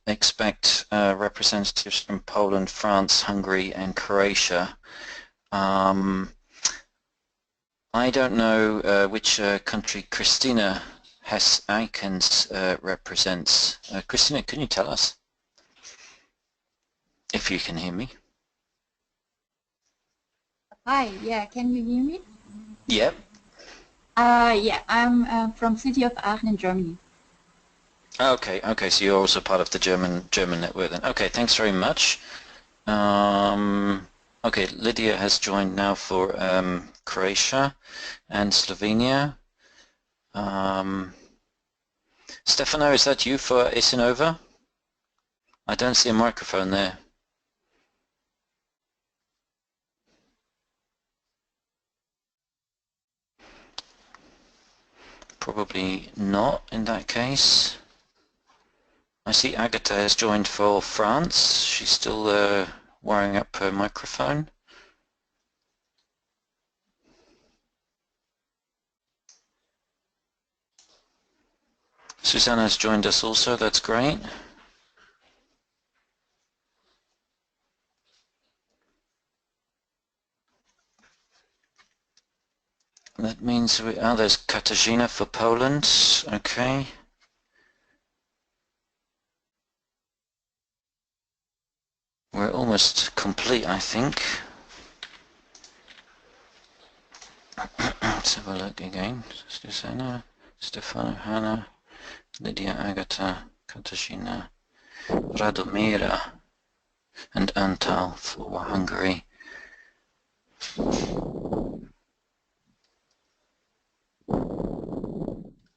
expect representatives from Poland, France, Hungary and Croatia. I don't know which country Christina Hess-Eikens represents. Christina, can you tell us if you can hear me? Hi, yeah, can you hear me? Yep. Yeah, I'm from city of Aachen in Germany. Okay, so you're also part of the German network then. Okay, thanks very much. Okay, Lydia has joined now for Croatia and Slovenia. Stefano, is that you for Isinova? I don't see a microphone there. Probably not in that case. I see Agatha has joined for France. She's still wiring up her microphone. Susanna has joined us also, that's great. That means there's Katarzyna for Poland, okay. We're almost complete, I think. Let's have a look again. Susanna, Stefano, Hanna, Lydia, Agatha, Katarzyna, Radomira, and Antal for Hungary.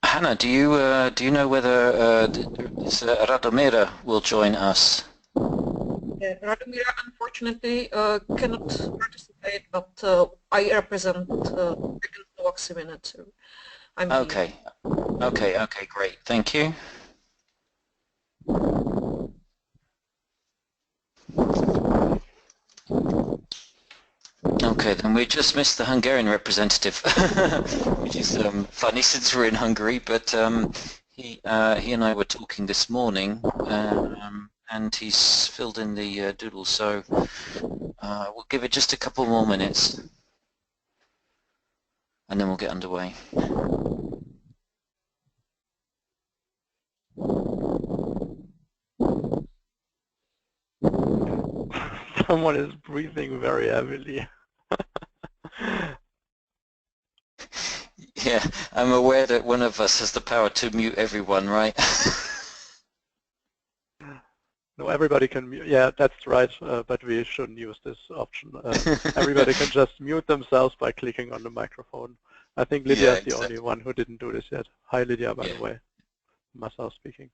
Hannah, do you know whether Radomira will join us? Radomira unfortunately cannot participate, but I represent CIVINET, so I'm okay. here. Okay, great. Thank you. Okay, then we just missed the Hungarian representative, which is funny since we're in Hungary. But he and I were talking this morning, and he's filled in the doodle. So we'll give it just a couple more minutes, and then we'll get underway. Someone is breathing very heavily. Yeah, I'm aware that one of us has the power to mute everyone, right? No, everybody can mute. Yeah, that's right, but we shouldn't use this option. Everybody can just mute themselves by clicking on the microphone. I think Lydia is the only one who didn't do this yet. Hi, Lydia, by the way. Marcel speaking.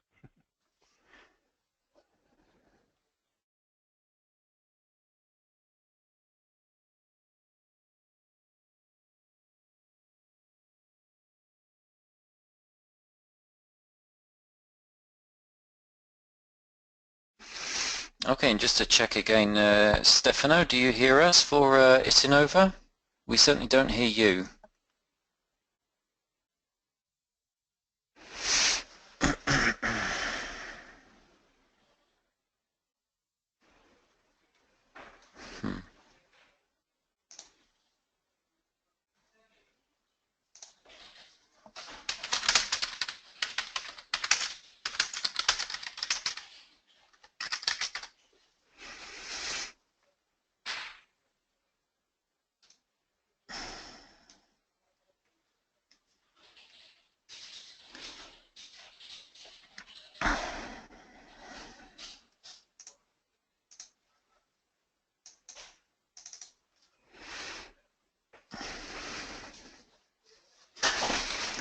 Okay, and just to check again, Stefano, do you hear us for Isinova? We certainly don't hear you.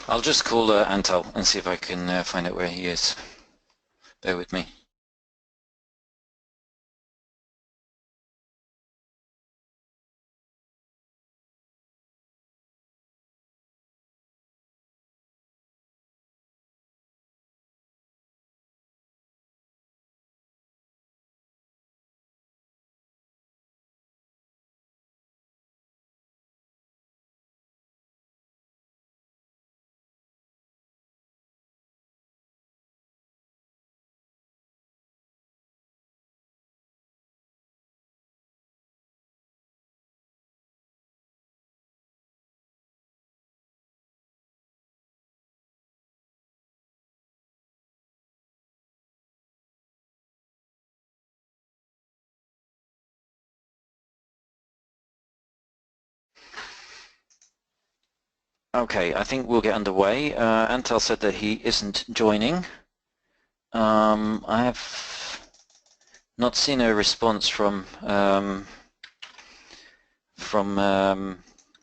I'll just call Antal and see if I can find out where he is. Bear with me. Okay, I think we'll get underway. Antal said that he isn't joining. I have not seen a response from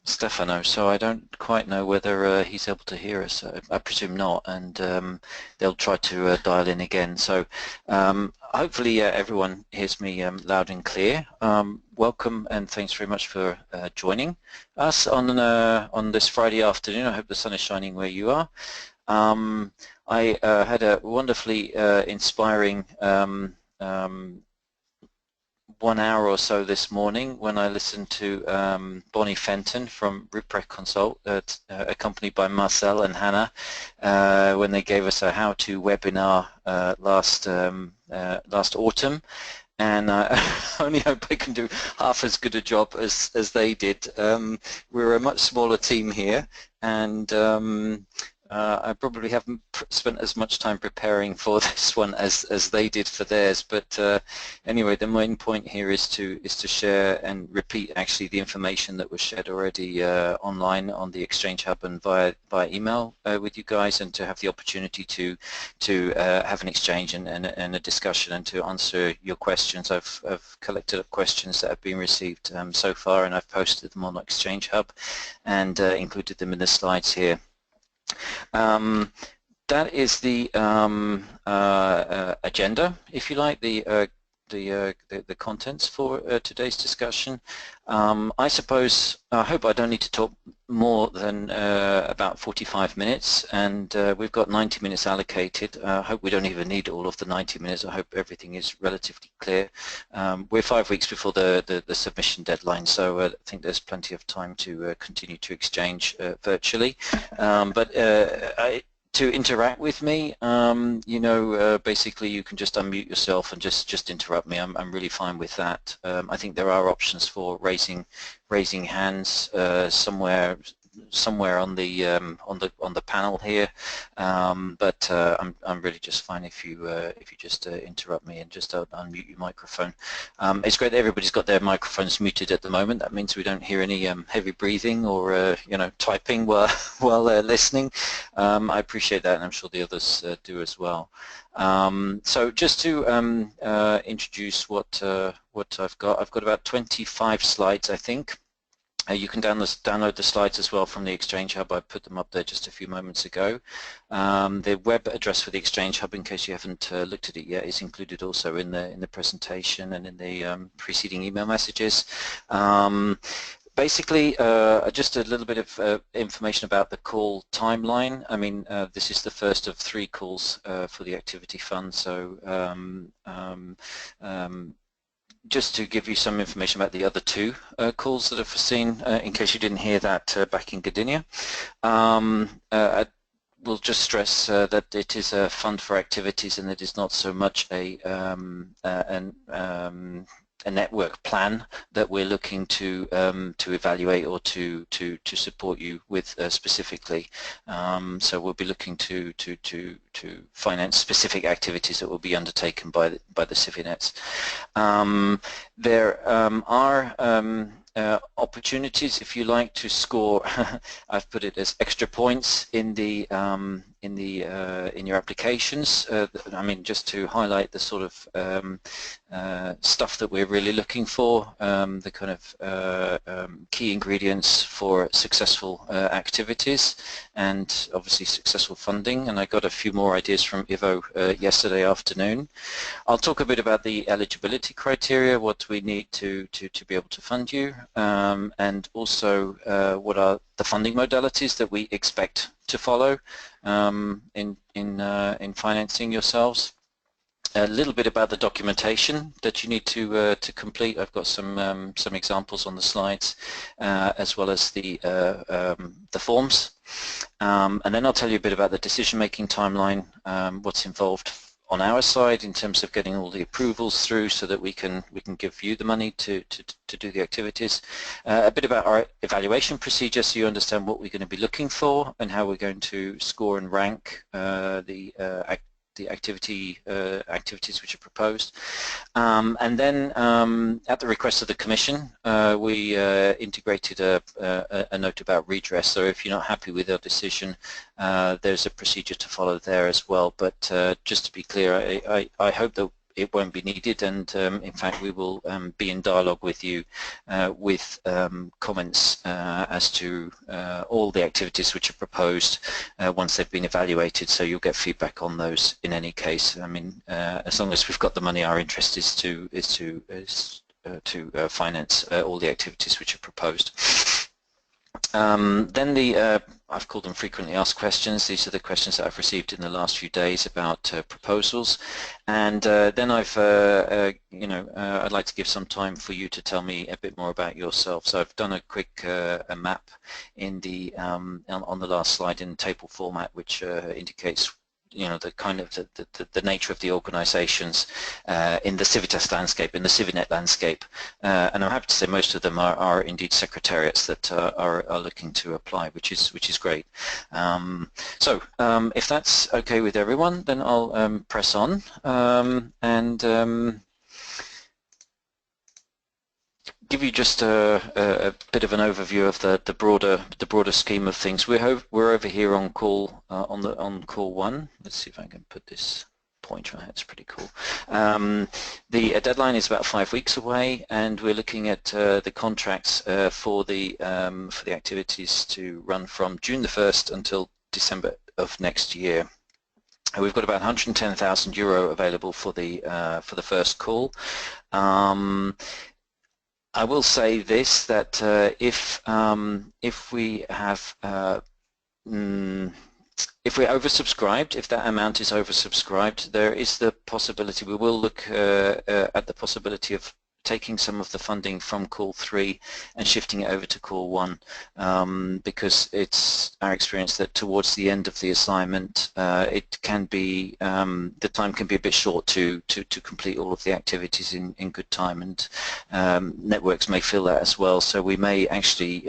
Stefano, so I don't quite know whether he's able to hear us. I presume not, and they'll try to dial in again. So hopefully everyone hears me loud and clear. Welcome and thanks very much for joining us on this Friday afternoon. I hope the sun is shining where you are. I had a wonderfully inspiring 1 hour or so this morning when I listened to Bonnie Fenton from Ruprecht Consult, accompanied by Marcel and Hannah, when they gave us a how-to webinar last autumn. And I only hope I can do half as good a job as they did. We're a much smaller team here, and I probably haven't spent as much time preparing for this one as they did for theirs. But anyway, the main point here is to share and repeat actually the information that was shared already online on the Exchange Hub and via email with you guys, and to have the opportunity to have an exchange and a discussion and to answer your questions. I've collected up questions that have been received so far, and I've posted them on Exchange Hub and included them in the slides here. That is the agenda, if you like, the contents for today's discussion. I suppose, I hope I don't need to talk more than about 45 minutes, and we've got 90 minutes allocated. I hope we don't even need all of the 90 minutes. I hope everything is relatively clear. We're 5 weeks before the submission deadline, so I think there's plenty of time to continue to exchange virtually. To interact with me, you know, basically you can just unmute yourself and just interrupt me. I'm really fine with that. I think there are options for raising hands somewhere on the panel here, but I'm really just fine if you just interrupt me and just unmute your microphone. It's great that everybody's got their microphones muted at the moment. That means we don't hear any heavy breathing or you know, typing while listening. I appreciate that, and I'm sure the others do as well. So just to introduce what I've got about 25 slides, I think. You can download the slides as well from the Exchange Hub. I put them up there just a few moments ago. The web address for the Exchange Hub, in case you haven't looked at it yet, is included also in the presentation and in the preceding email messages. Basically, just a little bit of information about the call timeline. I mean, this is the first of 3 calls for the activity fund, so just to give you some information about the other 2 calls that are foreseen, in case you didn't hear that back in Gdynia. I will just stress that it is a fund for activities, and it is not so much a network plan that we're looking to evaluate or to support you with specifically. So we'll be looking to finance specific activities that will be undertaken by the CIVINETs. There are opportunities, if you like, to score. I've put it as extra points in your applications. I mean, just to highlight the sort of stuff that we're really looking for, the kind of key ingredients for successful activities and obviously successful funding. And I got a few more ideas from Ivo yesterday afternoon. I'll talk a bit about the eligibility criteria, what we need to be able to fund you, and also what are the funding modalities that we expect to follow in financing yourselves. A little bit about the documentation that you need to complete. I've got some examples on the slides, as well as the forms, and then I'll tell you a bit about the decision-making timeline, what's involved on our side in terms of getting all the approvals through so that we can give you the money to do the activities. A bit about our evaluation procedure so you understand what we're going to be looking for and how we're going to score and rank the activities which are proposed. And then at the request of the Commission, we integrated a note about redress. So if you're not happy with our decision, there's a procedure to follow there as well. But just to be clear, I hope that it won't be needed, and in fact we will be in dialogue with you with comments as to all the activities which are proposed once they've been evaluated, so you'll get feedback on those in any case. I mean, as long as we've got the money, our interest is to finance all the activities which are proposed. Then I've called them frequently asked questions. These are the questions that I've received in the last few days about proposals, and then I'd like to give some time for you to tell me a bit more about yourself. So I've done a quick a map in the on the last slide in table format, which indicates the kind of the nature of the organisations in the CIVITAS landscape, in the CIVINET landscape, and I'm happy to say most of them are indeed secretariats that are looking to apply, which is great. So if that's okay with everyone, then I'll press on and give you just a bit of an overview of the broader scheme of things. We're over here on call on call 1. Let's see if I can put this pointer on. It's pretty cool. The deadline is about 5 weeks away, and we're looking at the contracts for the activities to run from June the 1st until December of next year. We've got about €110,000 available for the first call. I will say this, that if we have if we're oversubscribed, if that amount is oversubscribed, there is the possibility, we will look at the possibility of taking some of the funding from call 3 and shifting it over to call 1, because it's our experience that towards the end of the assignment it can be the time can be a bit short to complete all of the activities in good time, and networks may feel that as well, so we may actually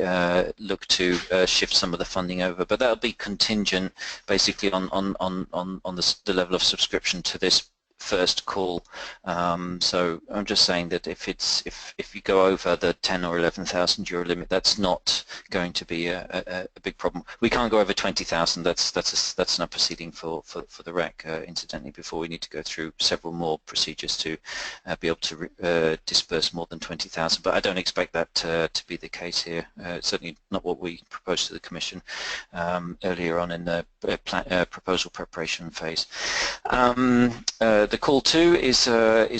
look to shift some of the funding over, but that'll be contingent basically on the level of subscription to this first call. So I'm just saying that if you go over the 10 or 11,000 euro limit, that's not going to be a big problem. We can't go over 20,000. That's not proceeding for the REC, incidentally, before we need to go through several more procedures to be able to disperse more than 20,000. But I don't expect that to be the case here. Certainly not what we proposed to the Commission earlier on in the proposal preparation phase. The call 2 is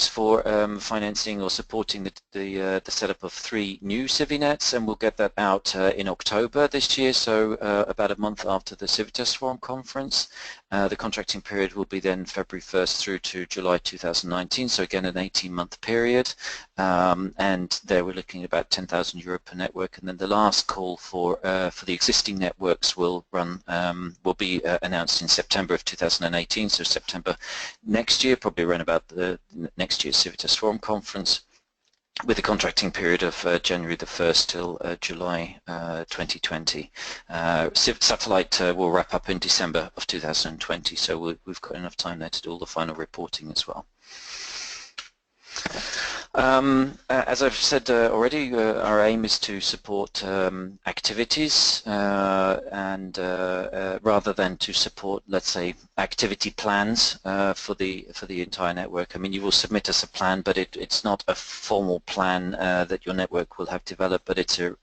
for financing or supporting the setup of 3 new CIVINETs, and we'll get that out in October this year, so about a month after the CIVITAS Forum Conference. The contracting period will be then February 1st through to July 2019, so again an 18-month period, and there we're looking at about €10,000 per network, and then the last call for the existing networks will be announced in September of 2018, so September next year, probably around about the next year's CIVITAS Forum Conference, with a contracting period of January the 1st till July 2020. Satellite will wrap up in December of 2020, so we've got enough time there to do all the final reporting as well. As I've said already, our aim is to support activities and rather than to support, let's say, activity plans for the entire network. I mean, you will submit us a plan, but it's not a formal plan that your network will have developed, but it's a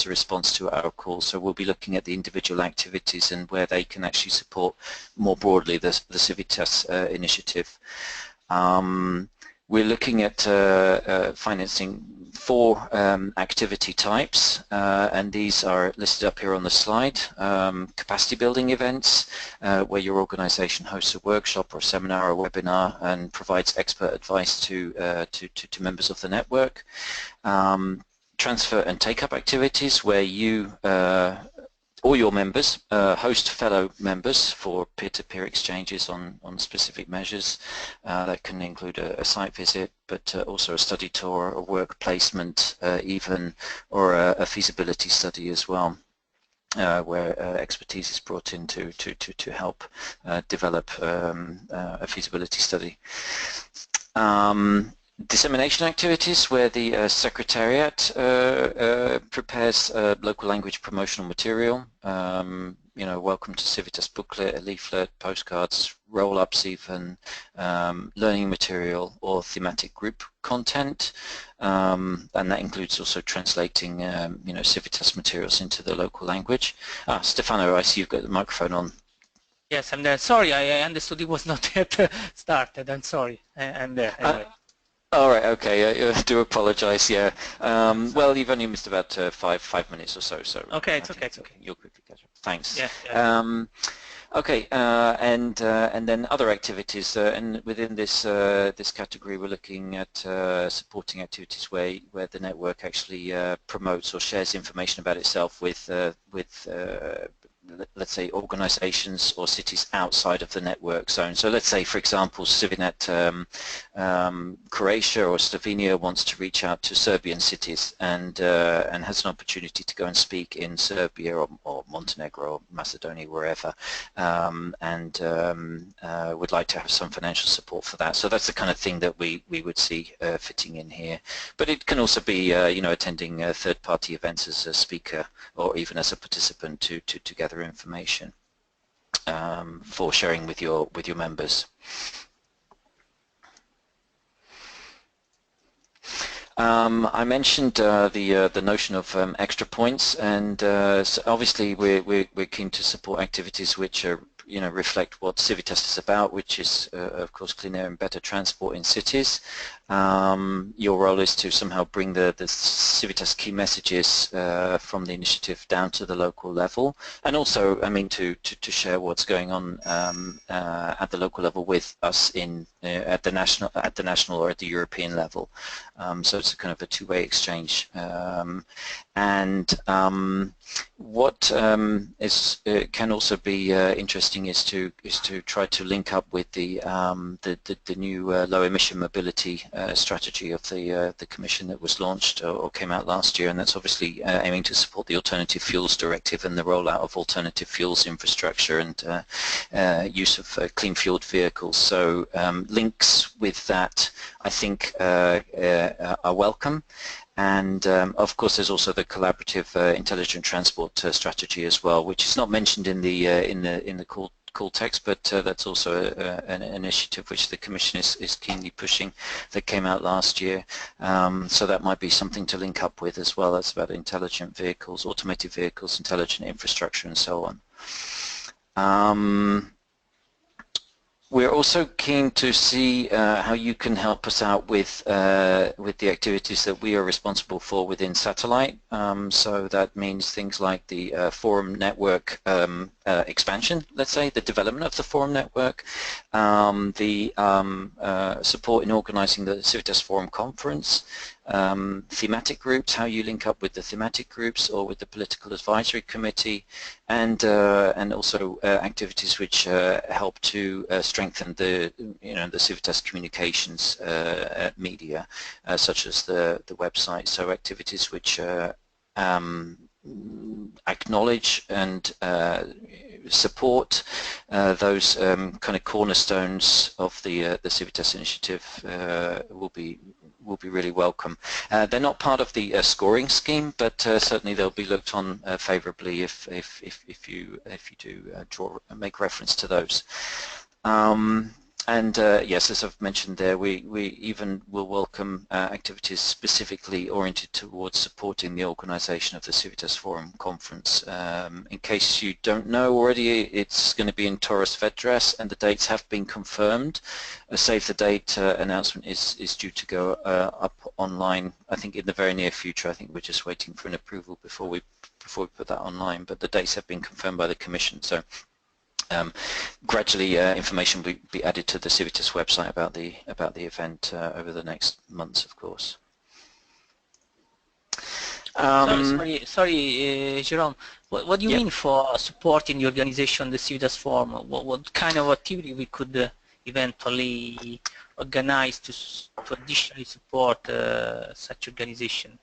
response to our call. So we'll be looking at the individual activities and where they can actually support more broadly the CIVITAS initiative. We're looking at financing 4 activity types, and these are listed up here on the slide. Capacity building events, where your organization hosts a workshop or a seminar or a webinar and provides expert advice to members of the network. Transfer and take-up activities, where you or your members host fellow members for peer-to-peer exchanges on specific measures. That can include a site visit, but also a study tour, a work placement even, or a feasibility study as well. where expertise is brought in to help develop a feasibility study. Dissemination activities where the Secretariat prepares local language promotional material. You know, welcome to Civitas booklet, a leaflet, postcards, roll-ups even, learning material or thematic group content, and that includes also translating you know, Civitas materials into the local language. Stefano, I see you've got the microphone on. Yes, I'm there. Sorry, I understood it was not yet started. I'm sorry. I'm there anyway. All right, okay, I do apologise, yeah. Well, you've only missed about five minutes or so, so... Okay, it's okay, it's okay. You'll quickly catch up. Thanks. Yeah. Okay, and then other activities, and within this this category, we're looking at supporting activities where the network actually promotes or shares information about itself with let's say organizations or cities outside of the network zone. So let's say, for example, CIVINET Croatia or Slovenia wants to reach out to Serbian cities and has an opportunity to go and speak in Serbia or Montenegro or Macedonia, wherever, and would like to have some financial support for that. So that's the kind of thing that we would see fitting in here. But it can also be you know, attending third-party events as a speaker or even as a participant to gather information for sharing with your members. I mentioned the notion of extra points, and so obviously we're keen to support activities which are, you know, reflect what CIVITAS is about, which is of course clean air and better transport in cities. Your role is to somehow bring the CIVITAS key messages from the initiative down to the local level, and also, I mean, to share what's going on at the local level with us in at the national or at the European level. So it's a kind of a two-way exchange. What can also be interesting is to try to link up with the new low emission mobility strategy of the Commission that was launched or came out last year, and that's obviously aiming to support the Alternative Fuels Directive and the rollout of alternative fuels infrastructure and use of clean fueled vehicles. So links with that, I think, are welcome. And of course, there's also the collaborative intelligent transport strategy as well, which is not mentioned in the call text, but that's also an initiative which the Commission is keenly pushing, that came out last year. So that might be something to link up with as well. That's about intelligent vehicles, automated vehicles, intelligent infrastructure, and so on. We're also keen to see how you can help us out with the activities that we are responsible for within satellite. So that means things like the forum network expansion, let's say, the development of the forum network, the support in organizing the CIVITAS Forum Conference, thematic groups, how you link up with the thematic groups or with the political advisory committee, and also activities which help to strengthen the the CIVITAS communications media, such as the website. So activities which acknowledge and support those kind of cornerstones of the CIVITAS initiative will be really welcome. They're not part of the scoring scheme, but certainly they'll be looked on favourably if you do make reference to those. And yes, as I've mentioned there, we even will welcome activities specifically oriented towards supporting the organisation of the CIVITAS Forum Conference. In case you don't know already, it's going to be in Torres Vedras, and the dates have been confirmed. A save the date announcement is due to go up online, I think, in the very near future. I think we're just waiting for an approval before we put that online, but the dates have been confirmed by the Commission. So gradually information will be added to the CIVITAS website about the event over the next months, of course. Sorry, Jerome. What do you mean for supporting the organization, the CIVITAS Forum? What kind of activity we could eventually organize to additionally support such organization?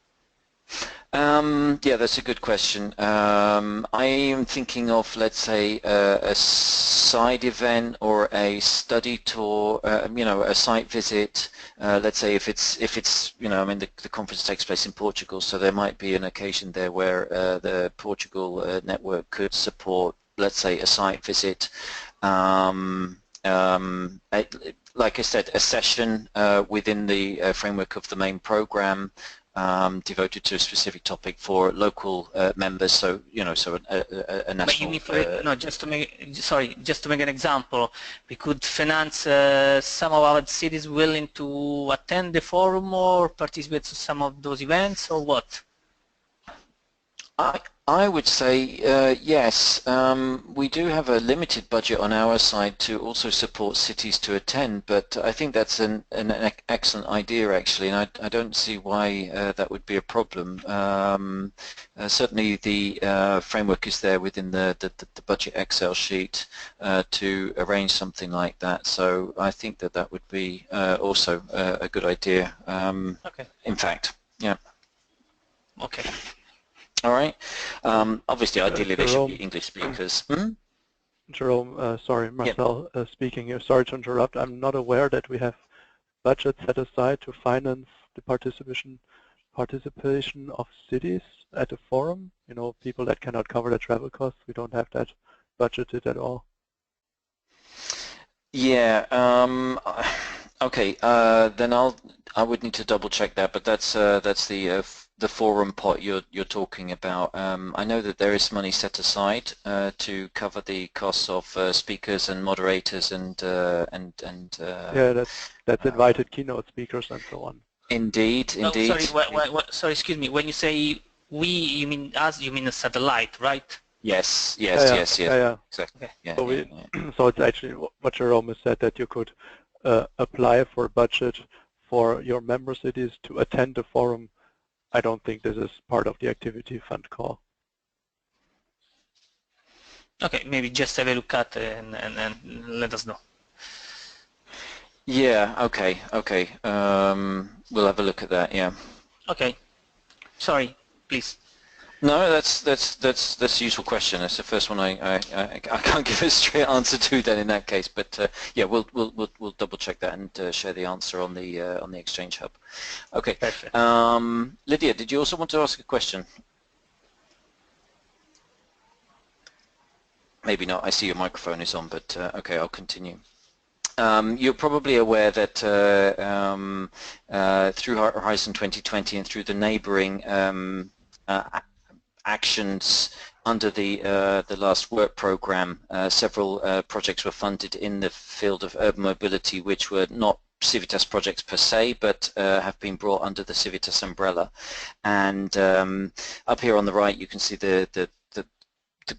Yeah, that's a good question. I am thinking of, let's say, a side event or a study tour, you know, a site visit. Let's say if it's, you know, I mean, the conference takes place in Portugal, so there might be an occasion there where the Portugal network could support, let's say, a site visit. Like I said, a session within the framework of the main program. Devoted to a specific topic for local members, so you know, so a national. But you mean for it, no, just to make, sorry, just to make an example, we could finance some of our cities willing to attend the forum or participate to some of those events, or what? I would say yes. We do have a limited budget on our side to also support cities to attend, but I think that's an excellent idea actually, and I don't see why that would be a problem. Certainly the framework is there within the budget Excel sheet to arrange something like that, so I think that that would be also a good idea. Okay. In fact, yeah. Okay. All right. Obviously, ideally, they should Jerome, be English speakers. Jerome, sorry, Marcel speaking here. Sorry to interrupt. I'm not aware that we have budget set aside to finance the participation of cities at a forum. You know, people that cannot cover the travel costs. We don't have that budgeted at all. Yeah. Okay. Then I would need to double check that, but that's the forum pot you're talking about. I know that there is money set aside to cover the costs of speakers and moderators and yeah, that's invited keynote speakers and so on. Indeed, Oh, indeed. sorry, sorry, excuse me. When you say we, you mean us? You mean a satellite, right? Yes, Yeah. exactly. Okay. Yeah, So, yeah. so it's actually what Jerome has said, that you could apply for budget for your member cities to attend the forum. I don't think this is part of the activity fund call. Okay, maybe just have a look at and let us know. Yeah. Okay. Okay. We'll have a look at that. Yeah. Okay. Sorry, please. No, that's a useful question. That's the first one I can't give a straight answer to then in that case. But yeah, we'll double check that and share the answer on the Exchange Hub. Okay. Perfect. Lydia, did you also want to ask a question? Maybe not. I see your microphone is on, but okay, I'll continue. You're probably aware that through Horizon 2020 and through the neighbouring actions under the last work programme, several projects were funded in the field of urban mobility, which were not CIVITAS projects per se, but have been brought under the CIVITAS umbrella. And up here on the right, you can see the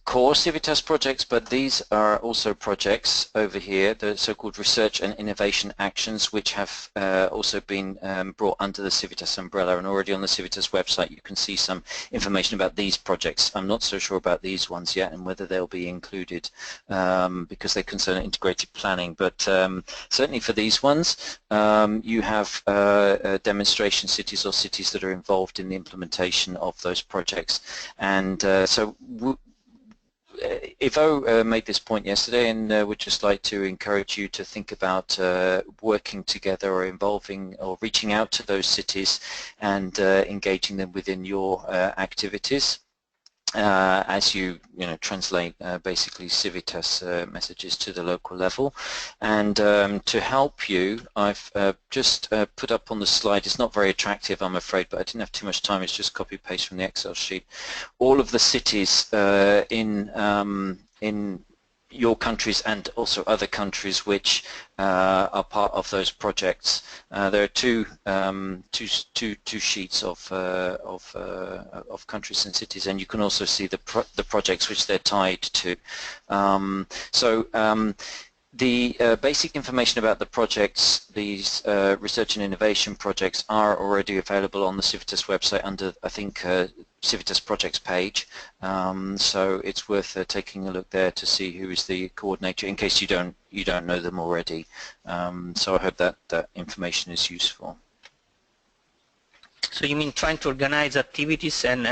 core CIVITAS projects, but these are also projects over here, the so-called research and innovation actions, which have also been brought under the CIVITAS umbrella, and already on the CIVITAS website you can see some information about these projects. I'm not so sure about these ones yet and whether they'll be included because they concern integrated planning, but certainly for these ones you have demonstration cities or cities that are involved in the implementation of those projects. And so Ivo made this point yesterday, and would just like to encourage you to think about working together or involving or reaching out to those cities and engaging them within your activities as you translate basically CIVITAS messages to the local level. And to help you, I've just put up on the slide, it's not very attractive I'm afraid, but I didn't have too much time, it's just copy paste from the Excel sheet, all of the cities in your countries and also other countries which are part of those projects. There are two sheets of countries and cities, and you can also see the projects which they're tied to. The basic information about the projects, these research and innovation projects, are already available on the CIVITAS website under, I think, CIVITAS projects page. So it's worth taking a look there to see who is the coordinator, in case you don't know them already. So I hope that information is useful. So you mean trying to organize activities and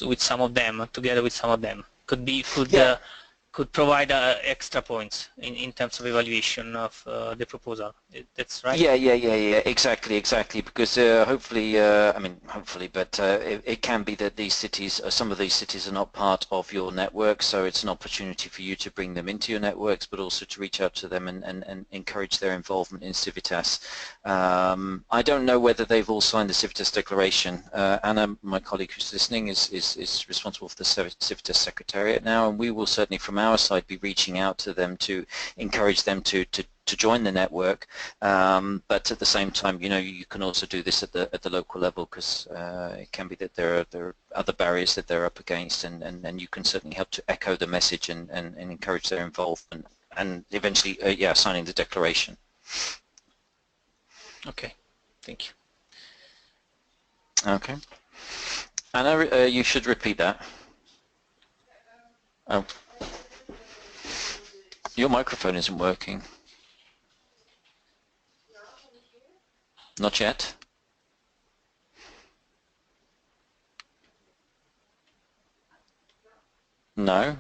with some of them, together with some of them, could provide extra points in terms of evaluation of the proposal. That's right? Yeah, exactly, because hopefully, I mean, hopefully, but it can be that these cities, some of these cities are not part of your network, so it's an opportunity for you to bring them into your networks, but also to reach out to them and encourage their involvement in CIVITAS. I don't know whether they've all signed the CIVITAS declaration. Anna, my colleague who's listening, is responsible for the CIVITAS Secretariat now, and we will certainly from our side be reaching out to them to encourage them to join the network, but at the same time, you know, you can also do this at the local level, because it can be that there are other barriers that they're up against, and you can certainly help to echo the message and encourage their involvement, and eventually, yeah, signing the declaration. Okay, thank you. Okay, Anna, you should repeat that. Oh, your microphone isn't working. Not yet? No.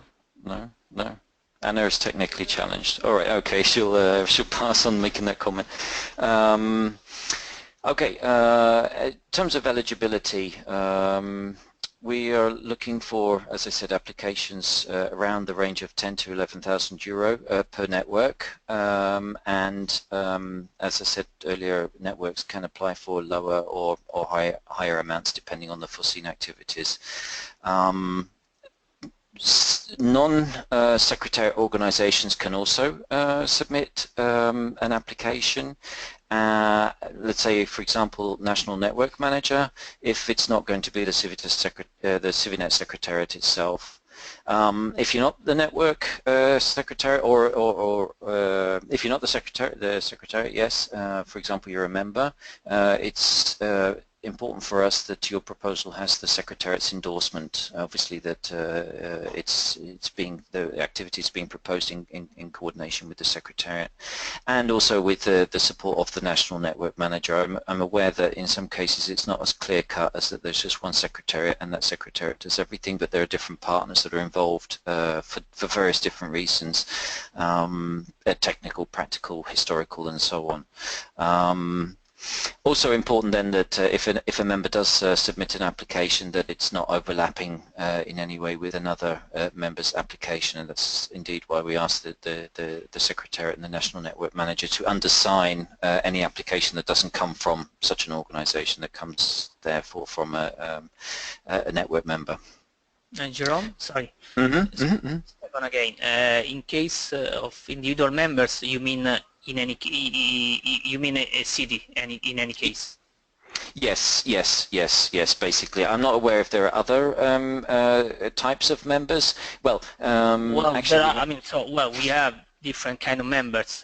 Anna is technically challenged. All right, okay, she'll pass on making that comment. Okay, in terms of eligibility, we are looking for, as I said, applications around the range of 10 to 11,000 euro per network, and as I said earlier, networks can apply for lower or higher amounts depending on the foreseen activities. Non-secretariat organizations can also submit an application. Let's say, for example, National Network Manager, if it's not going to be the CIVINET Secretariat itself. If you're not the network secretary, or if you're not the secretariat, yes, for example, you're a member, it's important for us that your proposal has the Secretariat's endorsement, obviously that the activity is being proposed in coordination with the Secretariat, and also with the support of the National Network Manager. I'm aware that in some cases it's not as clear-cut as that there's just one Secretariat and that Secretariat does everything, but there are different partners that are involved for various different reasons, technical, practical, historical, and so on. Also important then that if a member does submit an application, that it's not overlapping in any way with another member's application, and that's indeed why we ask the Secretariat and the National Network Manager to undersign any application that doesn't come from such an organisation, that comes therefore from a network member. And Jerome, sorry. Again, in case of individual members, you mean in any, you mean a city, in any case? Yes. Basically, I'm not aware if there are other types of members. Well, actually, we have different kind of members.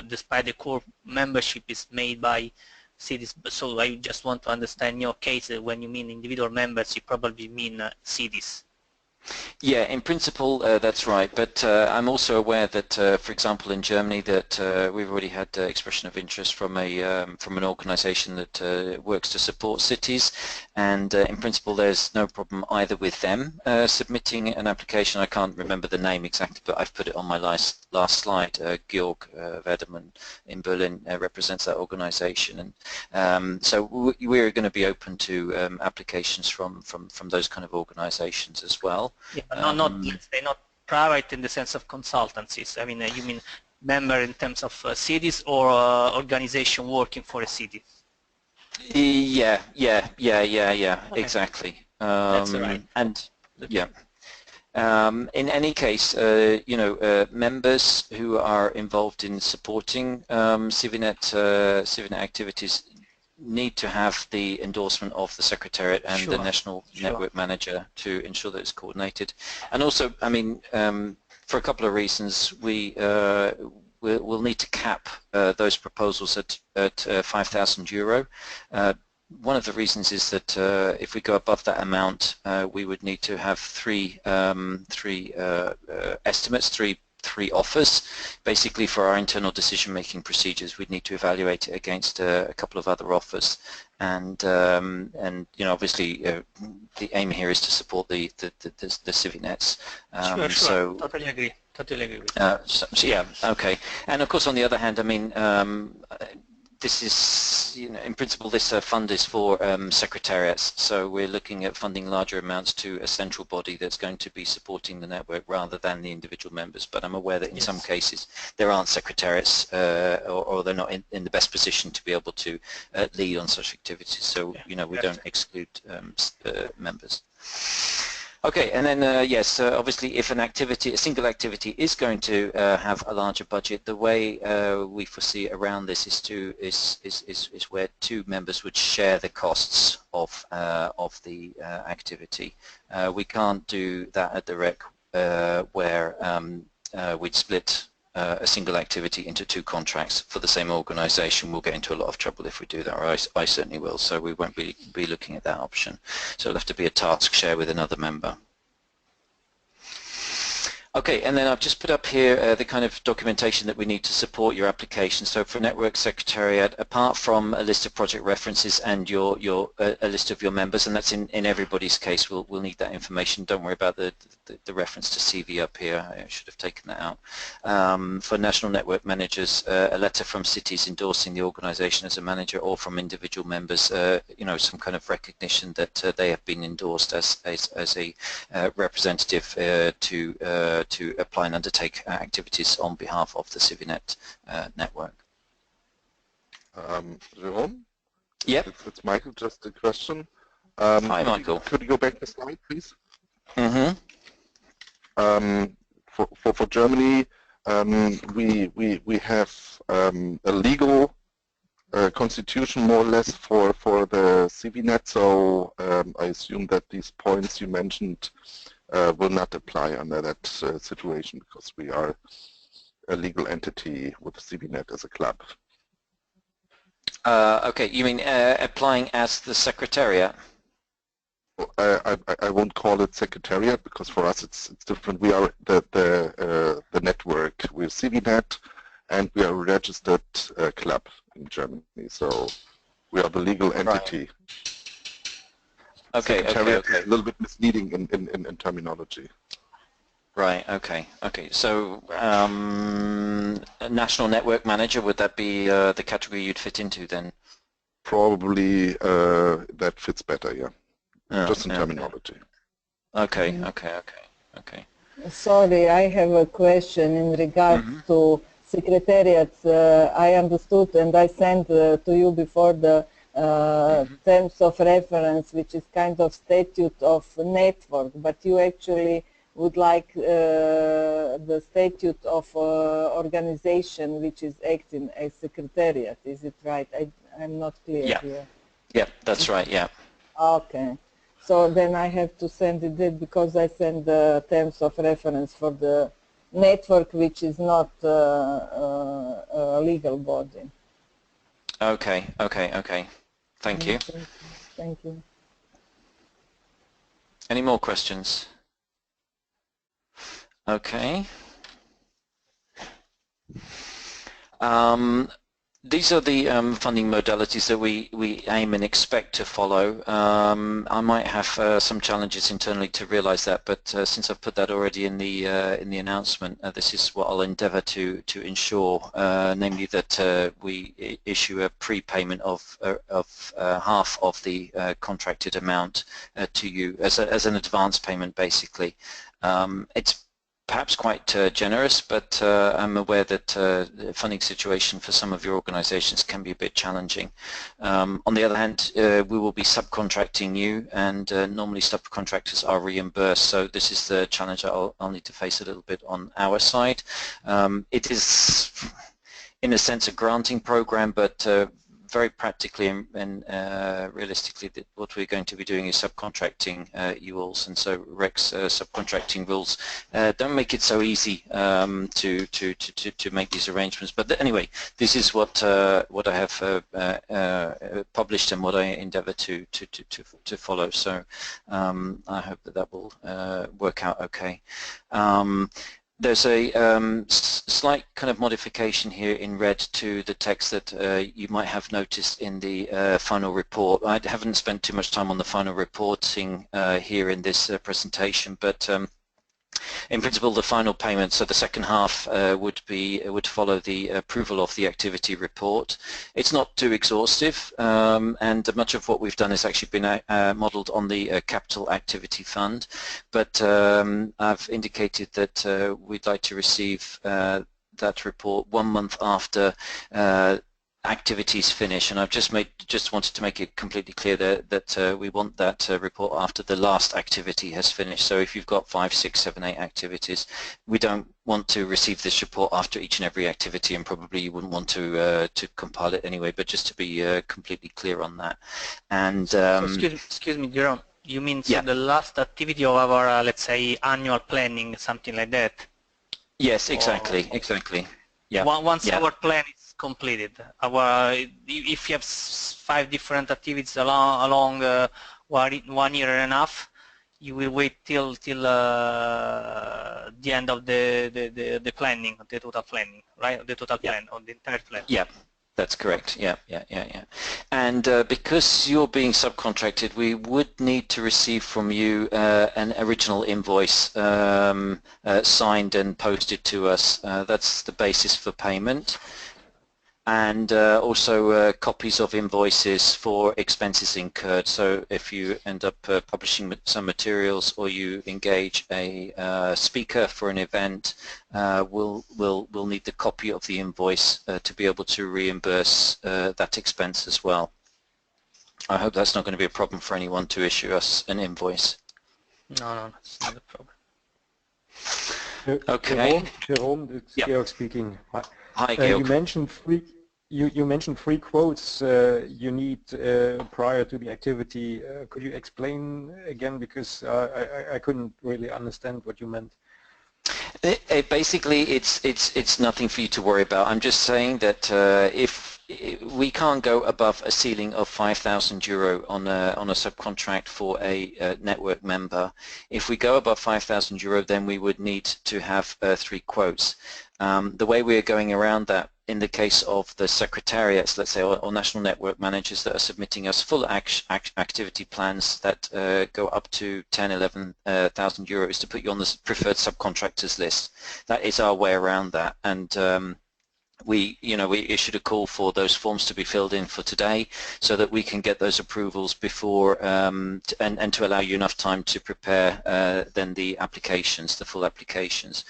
Despite the core membership is made by cities, so I just want to understand your case. When you mean individual members, you probably mean cities. Yeah, in principle, that's right. But I'm also aware that, for example, in Germany, that we've already had expression of interest from an organisation that works to support cities, and in principle, there's no problem either with them submitting an application. I can't remember the name exactly, but I've put it on my last slide. Georg Werdermann in Berlin represents that organisation, and so we're going to be open to applications from those kind of organisations as well. Yeah, but they're not private in the sense of consultancies. I mean, you mean member in terms of cities, or organization working for a city? Yeah, Okay. Exactly. That's right. And yeah. In any case, you know, members who are involved in supporting CIVINET activities need to have the endorsement of the Secretariat and the National Network Manager to ensure that it's coordinated. And also, I mean, for a couple of reasons, we'll need to cap those proposals at 5,000 euro. One of the reasons is that if we go above that amount, we would need to have three estimates, three 3 offers. Basically, for our internal decision-making procedures, we'd need to evaluate it against a couple of other offers, and obviously the aim here is to support the CIVINETs. Sure. So Totally agree. Totally agree with so yeah, okay. And of course, on the other hand, I mean, this is, in principle, this fund is for secretariats, so we're looking at funding larger amounts to a central body that's going to be supporting the network rather than the individual members. But I'm aware that in some cases there aren't secretariats or they're not in the best position to be able to lead on such activities. So, we don't exclude members. Okay, and then yes, obviously, if a single activity is going to have a larger budget, the way we foresee around this is where 2 members would share the costs of the activity. We can't do that at the REC where we'd split a single activity into 2 contracts for the same organisation. We'll get into a lot of trouble if we do that, or I certainly will, so we won't be looking at that option. So it'll have to be a task share with another member. Okay, and then I've just put up here the kind of documentation that we need to support your application. So for Network Secretariat, apart from a list of project references and a list of your members, and that's in everybody's case, we'll need that information. Don't worry about the reference to CV up here. I should have taken that out. For national network managers, a letter from cities endorsing the organisation as a manager, or from individual members, some kind of recognition that they have been endorsed as a representative to apply and undertake activities on behalf of the CIVINET network. Jerome? Yep. It's Michael, just a question. Hi, Michael. Could you go back a slide, please? Mm-hmm. For Germany, we have a legal constitution more or less for the CIVINET, so I assume that these points you mentioned will not apply under that situation, because we are a legal entity with CIVINET as a club. Okay, you mean applying as the Secretariat? I won't call it Secretariat, because for us it's different. We are the network. We're CIVINET, and we are a registered club in Germany, so we are the legal entity. Right. Okay, Secretariat is a little bit misleading in terminology. Right, okay. So, a national network manager, would that be the category you'd fit into then? Probably that fits better, yeah. Just in terminology. Okay. Sorry, I have a question in regards to secretariats. I understood, and I sent to you before the terms of reference, which is kind of statute of network, but you actually would like the statute of organization which is acting as secretariat. Is it right? I'm not clear here. Yeah, that's right, yeah. Okay. So then I have to send it because I send the terms of reference for the network, which is not a legal body. Okay. Thank you. Thank you. Any more questions? Okay. These are the funding modalities that we aim and expect to follow. I might have some challenges internally to realize that, but since I've put that already in the announcement, this is what I'll endeavor to ensure, namely that we issue a prepayment of half of the contracted amount to you as an advance payment, basically. It's perhaps quite generous, but I'm aware that the funding situation for some of your organizations can be a bit challenging. On the other hand, we will be subcontracting you, and normally subcontractors are reimbursed, so this is the challenge I'll need to face a little bit on our side. It is, in a sense, a granting program, but very practically and realistically, what we're going to be doing is subcontracting you all, and so REC's subcontracting rules don't make it so easy to make these arrangements. But anyway, this is what I have published and what I endeavour to follow. So I hope that will work out okay. there's a slight kind of modification here in red to the text that you might have noticed in the final report. I haven't spent too much time on the final reporting here in this presentation, but in principle, the final payment, so the second half would follow the approval of the activity report. It's not too exhaustive, and much of what we've done has actually been modelled on the capital activity fund. But I've indicated that we'd like to receive that report 1 month after activities finish, and I've just wanted to make it completely clear that we want that report after the last activity has finished. So if you've got 5, 6, 7, 8 activities, we don't want to receive this report after each and every activity, and probably you wouldn't want to compile it anyway. But just to be completely clear on that. And so excuse me, Jerome. You mean so the last activity of our let's say annual planning, something like that? Yes, exactly, exactly. Yeah. Once our plan is completed, if you have 5 different activities along 1 year and a half, you will wait till the end of the planning, the total planning, right? The total plan or the entire plan. Yeah. That's correct. Yeah. And because you're being subcontracted, we would need to receive from you an original invoice signed and posted to us. That's the basis for payment. And also copies of invoices for expenses incurred. So if you end up publishing some materials, or you engage a speaker for an event, we'll need the copy of the invoice to be able to reimburse that expense as well. I hope that's not going to be a problem for anyone to issue us an invoice. No, that's not a problem. Okay. Jerome, it's Georg speaking. Hi, Georg. You mentioned 3 quotes you need prior to the activity. Could you explain again, because I couldn't really understand what you meant. Basically, it's nothing for you to worry about. I'm just saying that if we can't go above a ceiling of €5,000 on a subcontract for a network member. If we go above €5,000, then we would need to have 3 quotes. The way we are going around that, in the case of the secretariats, let's say, or national network managers that are submitting us full activity plans that go up to 10, 11,000 euros, to put you on the preferred subcontractors list. That is our way around that, and we issued a call for those forms to be filled in for today, so that we can get those approvals before and to allow you enough time to prepare then the applications, the full applications.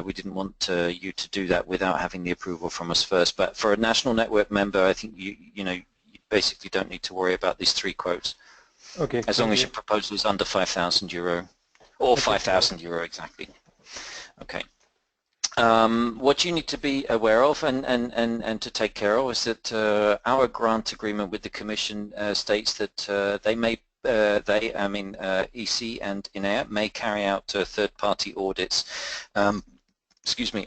We didn't want you to do that without having the approval from us first. But for a national network member, I think you basically don't need to worry about these 3 quotes. Okay. As long as your proposal is under €5,000 or €5,000 exactly. Okay. What you need to be aware of and to take care of is that our grant agreement with the Commission states that EC and INEA may carry out third-party audits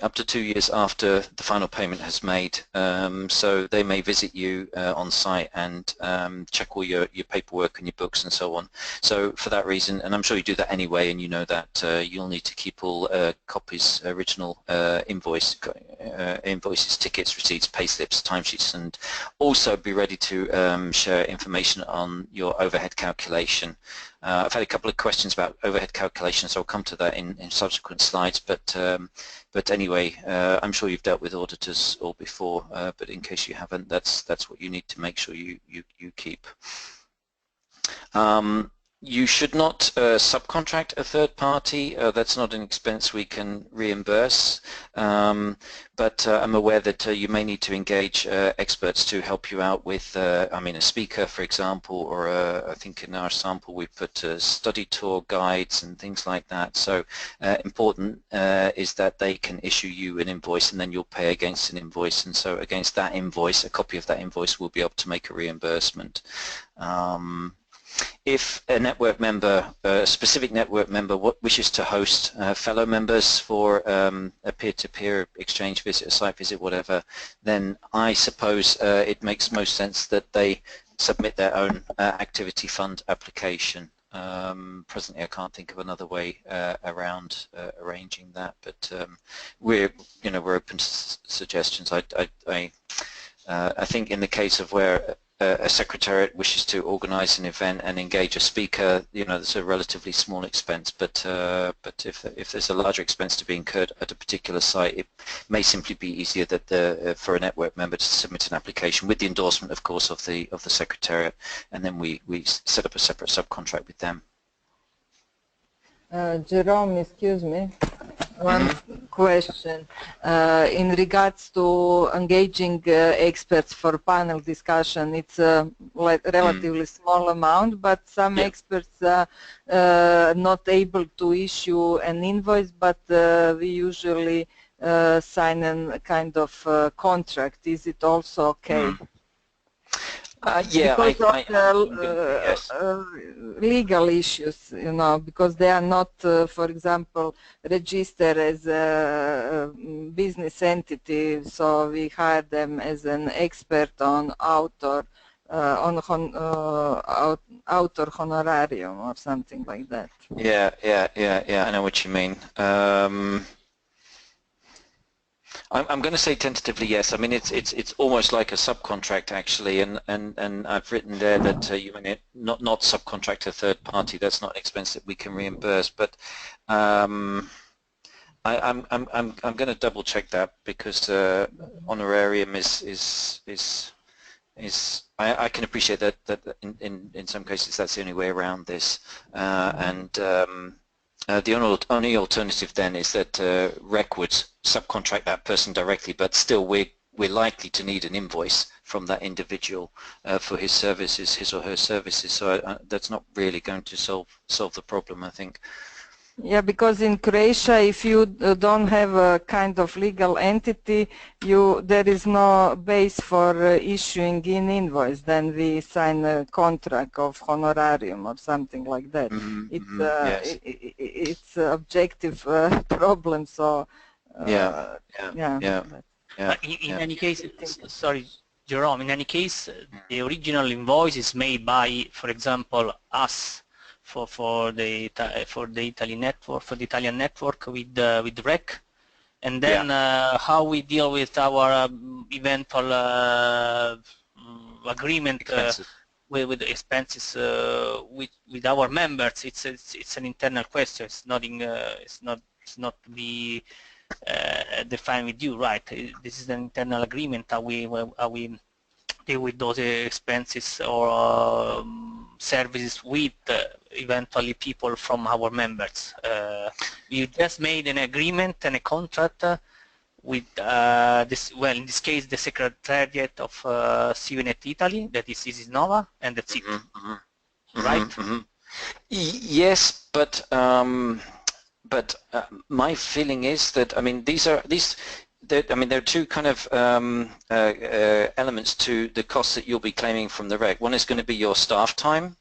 up to 2 years after the final payment has made. So they may visit you on site and check all your paperwork and your books and so on. So for that reason, and I'm sure you do that anyway, and you know that you'll need to keep all copies, original invoices, tickets, receipts, payslips, timesheets, and also be ready to share information on your overhead calculation. I've had a couple of questions about overhead calculations, so I'll come to that in subsequent slides, but anyway, I'm sure you've dealt with auditors all before, but in case you haven't, that's what you need to make sure you keep. You should not subcontract a third party. That's not an expense we can reimburse, but I'm aware that you may need to engage experts to help you out with, a speaker, for example, or I think in our sample we put study tour guides and things like that. So important is that they can issue you an invoice, and then you'll pay against an invoice, and so against that invoice, a copy of that invoice will be able to make a reimbursement. If a network member, a specific network member, wishes to host fellow members for a peer-to-peer exchange visit, a site visit, whatever, then I suppose it makes most sense that they submit their own activity fund application. Presently, I can't think of another way around arranging that, but we're open to suggestions. I think in the case of where a secretariat wishes to organise an event and engage a speaker, there's a relatively small expense. But if there's a larger expense to be incurred at a particular site, it may simply be easier that for a network member to submit an application with the endorsement, of course, of the secretariat, and then we set up a separate subcontract with them. Jerome, excuse me. One question in regards to engaging experts for panel discussion. It's a relatively small amount, but some experts are not able to issue an invoice, but we usually sign a kind of contract. Is it also okay? Yeah, because of the legal issues, because they are not, for example, registered as a business entity, so we hire them as an expert on author honorarium or something like that. Yeah, I know what you mean. I'm going to say tentatively yes. I mean, it's almost like a subcontract actually, and I've written there that you mean not subcontract a third party. That's not an expense that we can reimburse. But I'm going to double check that, because honorarium is I can appreciate that in some cases that's the only way around this, the only alternative then is that REC would subcontract that person directly, but still we're likely to need an invoice from that individual for his services, his or her services. So that's not really going to solve the problem, I think. Yeah, because in Croatia, if you don't have a kind of legal entity, there is no base for issuing an invoice. Then we sign a contract of honorarium or something like that. Yes. It's an objective problem. So yeah. In any case, sorry, Jerome. In any case, the original invoice is made by, for example, us. For the Italian network with REC, and then how we deal with our eventual agreement with the expenses with our members. It's an internal question. It's not to be defined with you, right? This is an internal agreement. How we deal with those expenses or services with eventually people from our members. You just made an agreement and a contract with this. Well, in this case, the Secretariat of CIVINET Italy, that is Isis Nova, and that's it, right? Yes, but my feeling is that, I mean, there are two kind of elements to the costs that you'll be claiming from the REC. One is going to be your staff time,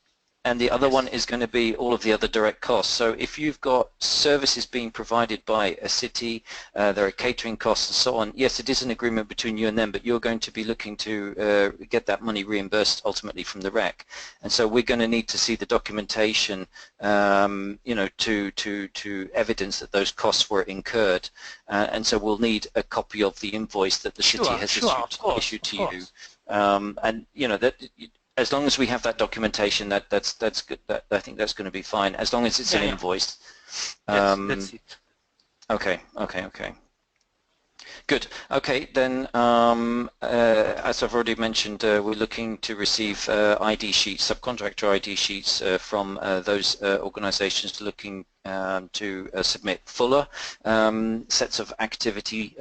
and the other one is going to be all of the other direct costs. So if you've got services being provided by a city, there are catering costs and so on, yes, it is an agreement between you and them, but you're going to be looking to get that money reimbursed ultimately from the REC. And so we're going to need to see the documentation, to evidence that those costs were incurred. And so we'll need a copy of the invoice that the city has issued to you. And as long as we have that documentation, that's good. I think that's going to be fine. As long as it's an invoice. Yes, that's it. Okay. Good. Okay, then as I've already mentioned, we're looking to receive ID sheets, subcontractor ID sheets from those organizations looking to submit fuller sets of activity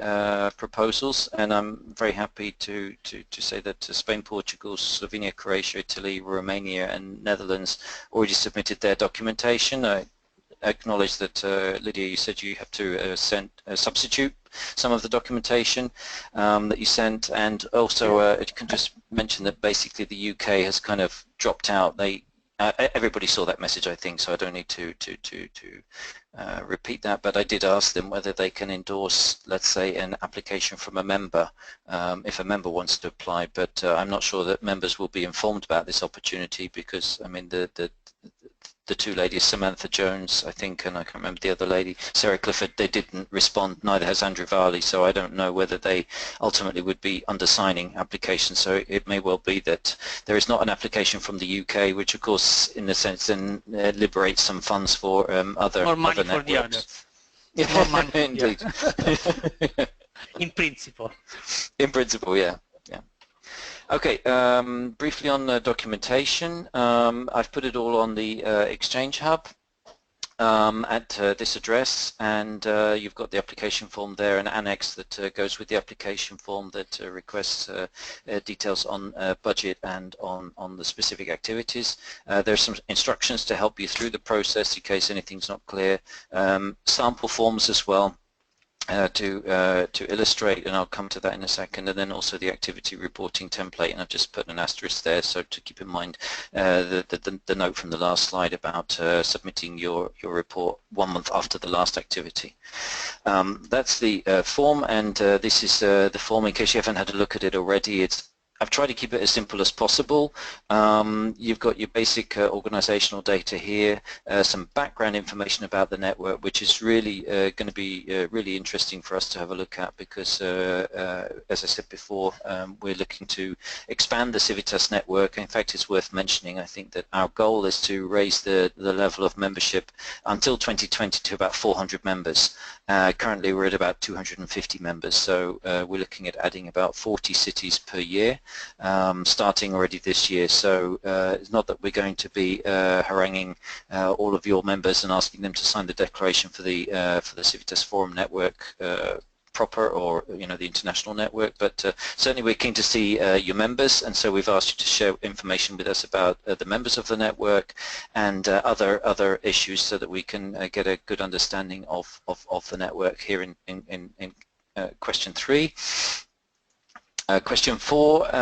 proposals, and I'm very happy to say that Spain, Portugal, Slovenia, Croatia, Italy, Romania and Netherlands already submitted their documentation. I acknowledge that, Lydia, you said you have to substitute some of the documentation that you sent, and also I can just mention that basically the UK has kind of dropped out. Everybody saw that message, I think, so I don't need to repeat that, but I did ask them whether they can endorse, let's say, an application from a member if a member wants to apply, but I'm not sure that members will be informed about this opportunity, because I mean the the two ladies, Samantha Jones, I think, and I can't remember the other lady, Sarah Clifford, they didn't respond, neither has Andrew Varley, so I don't know whether they ultimately would be undersigning applications. So it may well be that there is not an application from the UK, which of course, in a sense, then liberates some funds for other more money other for the networks. others. More money. Indeed. In principle. In principle, yeah. Okay, briefly on documentation. I've put it all on the Exchange Hub at this address, and you've got the application form there, an annex that goes with the application form that requests details on budget and on the specific activities. There's some instructions to help you through the process in case anything's not clear. Sample forms as well. To illustrate, and I'll come to that in a second, and then also the activity reporting template, and I've just put an asterisk there, so to keep in mind the note from the last slide about submitting your report 1 month after the last activity. That's the form, and this is the form in case you haven't had a look at it already. I've tried to keep it as simple as possible. You've got your basic organizational data here, some background information about the network, which is really going to be really interesting for us to have a look at because, as I said before, we're looking to expand the CIVITAS network. In fact, it's worth mentioning, I think, that our goal is to raise the level of membership until 2020 to about 400 members. Currently, we're at about 250 members, so we're looking at adding about 40 cities per year. Starting already this year, so it's not that we're going to be haranguing all of your members and asking them to sign the declaration for the CIVITAS Forum network proper, or the international network, but certainly we're keen to see your members, and so we've asked you to share information with us about the members of the network and other issues so that we can get a good understanding of the network here in question 3. Question 4,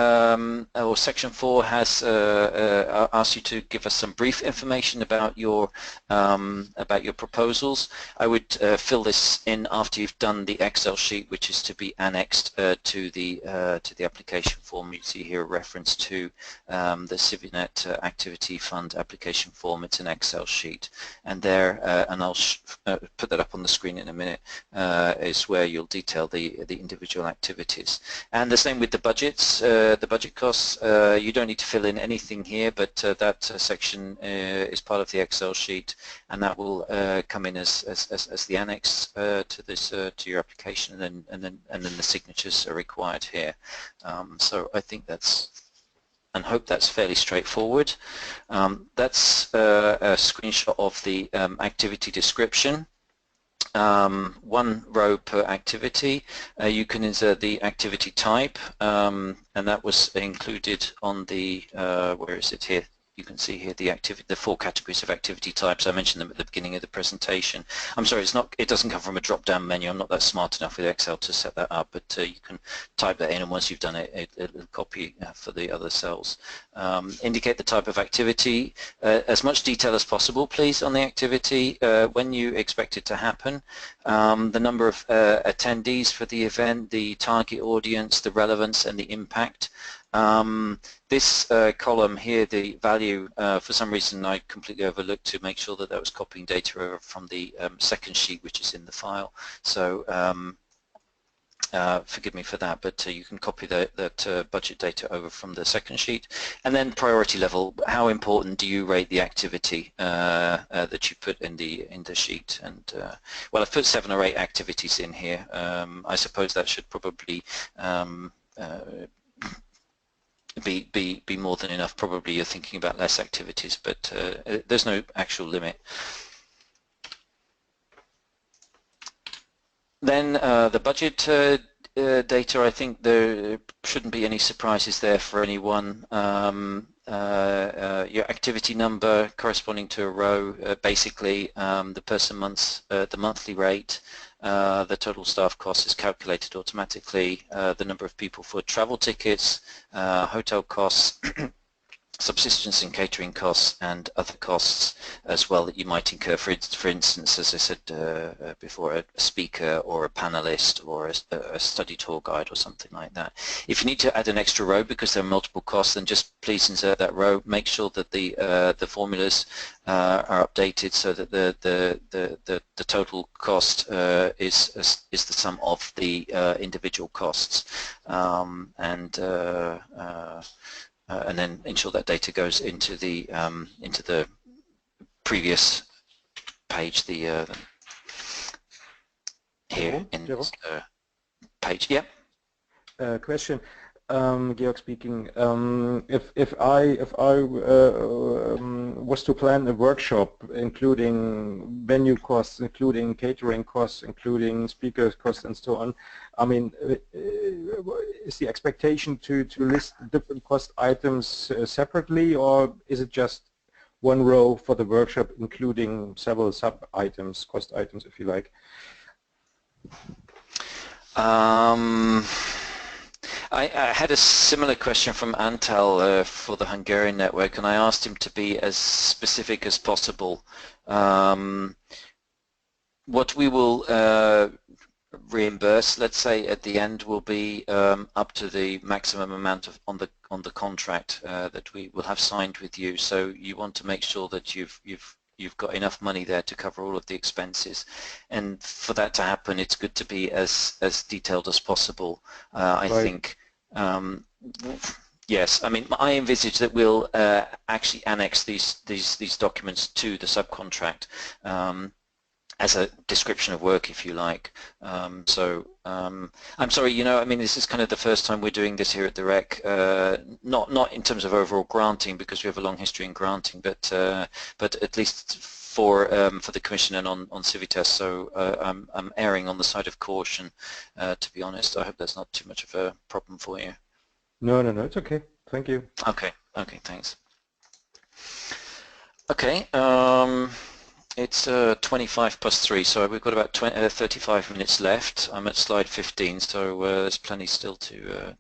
or section 4, has asked you to give us some brief information about your proposals. I would fill this in after you've done the Excel sheet, which is to be annexed to the application form. You see here a reference to the CIVINET Activity Fund application form. It's an Excel sheet, and there, and I'll put that up on the screen in a minute, is where you'll detail the individual activities. And the same with the budgets, the budget costs. You don't need to fill in anything here, but that section is part of the Excel sheet, and that will come in as the annex to this to your application, and then the signatures are required here. So I think that's, and hope that's fairly straightforward. That's a screenshot of the activity description. 1 row per activity. You can insert the activity type, and that was included on the, where is it here? You can see here the 4 categories of activity types. I mentioned them at the beginning of the presentation. I'm sorry, it doesn't come from a drop-down menu. I'm not that smart enough with Excel to set that up, but you can type that in, and once you've done it, it'll copy for the other cells. Indicate the type of activity. As much detail as possible, please, on the activity, when you expect it to happen, the number of attendees for the event, the target audience, the relevance, and the impact. This column here, the value, for some reason I completely overlooked to make sure that that was copying data over from the second sheet, which is in the file. So forgive me for that, but you can copy that budget data over from the second sheet. And then priority level, how important do you rate the activity that you put in the sheet? And well, I've put 7 or 8 activities in here. I suppose that should probably be more than enough. Probably you're thinking about less activities, but there's no actual limit. Then the budget data, I think there shouldn't be any surprises there for anyone. Your activity number corresponding to a row, basically the person months, the monthly rate, the total staff cost is calculated automatically, the number of people for travel tickets, hotel costs, subsistence and catering costs and other costs as well that you might incur. For instance, as I said before, a speaker or a panelist or a study tour guide or something like that. If you need to add an extra row because there are multiple costs, then just please insert that row. Make sure that the formulas are updated so that the total cost is the sum of the individual costs, and then ensure that data goes into the previous page, the here in this page. Yep. Question. Georg speaking. If I was to plan a workshop including venue costs, including catering costs, including speaker costs, and so on, I mean, is the expectation to list different cost items separately, or is it just one row for the workshop, including several sub items, cost items, if you like? I had a similar question from Antal for the Hungarian network, and I asked him to be as specific as possible. What we will reimburse, let's say at the end, will be up to the maximum amount of on the contract that we will have signed with you. So you want to make sure that you've got enough money there to cover all of the expenses, and for that to happen, it's good to be as detailed as possible. I think. Yes, I mean, I envisage that we'll actually annex these documents to the subcontract as a description of work, if you like. I'm sorry, you know, I mean, this is kind of the first time we're doing this here at the REC, not in terms of overall granting, because we have a long history in granting, but at least for the Commission and on CIVITAS, so I'm erring on the side of caution, to be honest. I hope that's not too much of a problem for you. No, it's okay. Thank you. Okay, thanks. Okay, it's 25+3, so we've got about 35 minutes left. I'm at slide 15, so there's plenty still to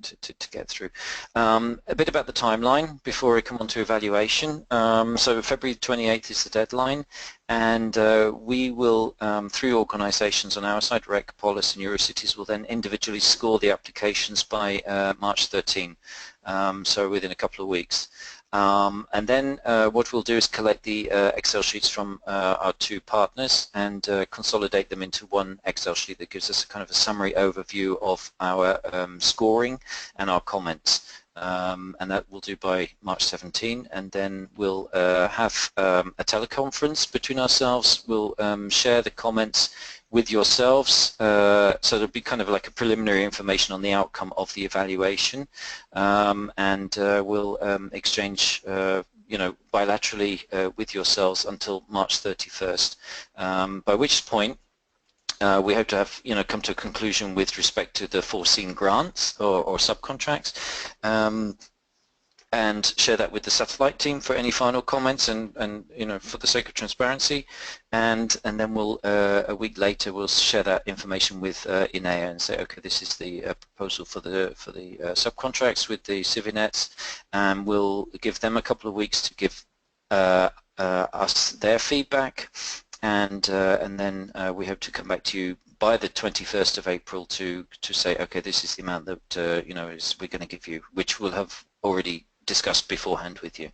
get through. A bit about the timeline before we come on to evaluation. So February 28th is the deadline, and we will, 3 organisations on our side, REC, Polis and Eurocities, will then individually score the applications by March 13, so within a couple of weeks. And then what we'll do is collect the Excel sheets from our 2 partners and consolidate them into one Excel sheet that gives us a kind of a summary overview of our scoring and our comments. And that we'll do by March 17, and then we'll have a teleconference between ourselves. We'll share the comments with yourselves, so there'll be kind of like a preliminary information on the outcome of the evaluation, and we'll exchange you know, bilaterally with yourselves until March 31st, by which point we hope to have, you know, come to a conclusion with respect to the foreseen grants or subcontracts, and share that with the satellite team for any final comments and you know, for the sake of transparency, and then we'll a week later we'll share that information with INEA and say, okay, this is the proposal for the subcontracts with the CIVINETs, and we'll give them a couple of weeks to give us their feedback, and then we hope to come back to you by the 21st of April to say, okay, this is the amount that you know, we're going to give you, which we'll have already discussed beforehand with you.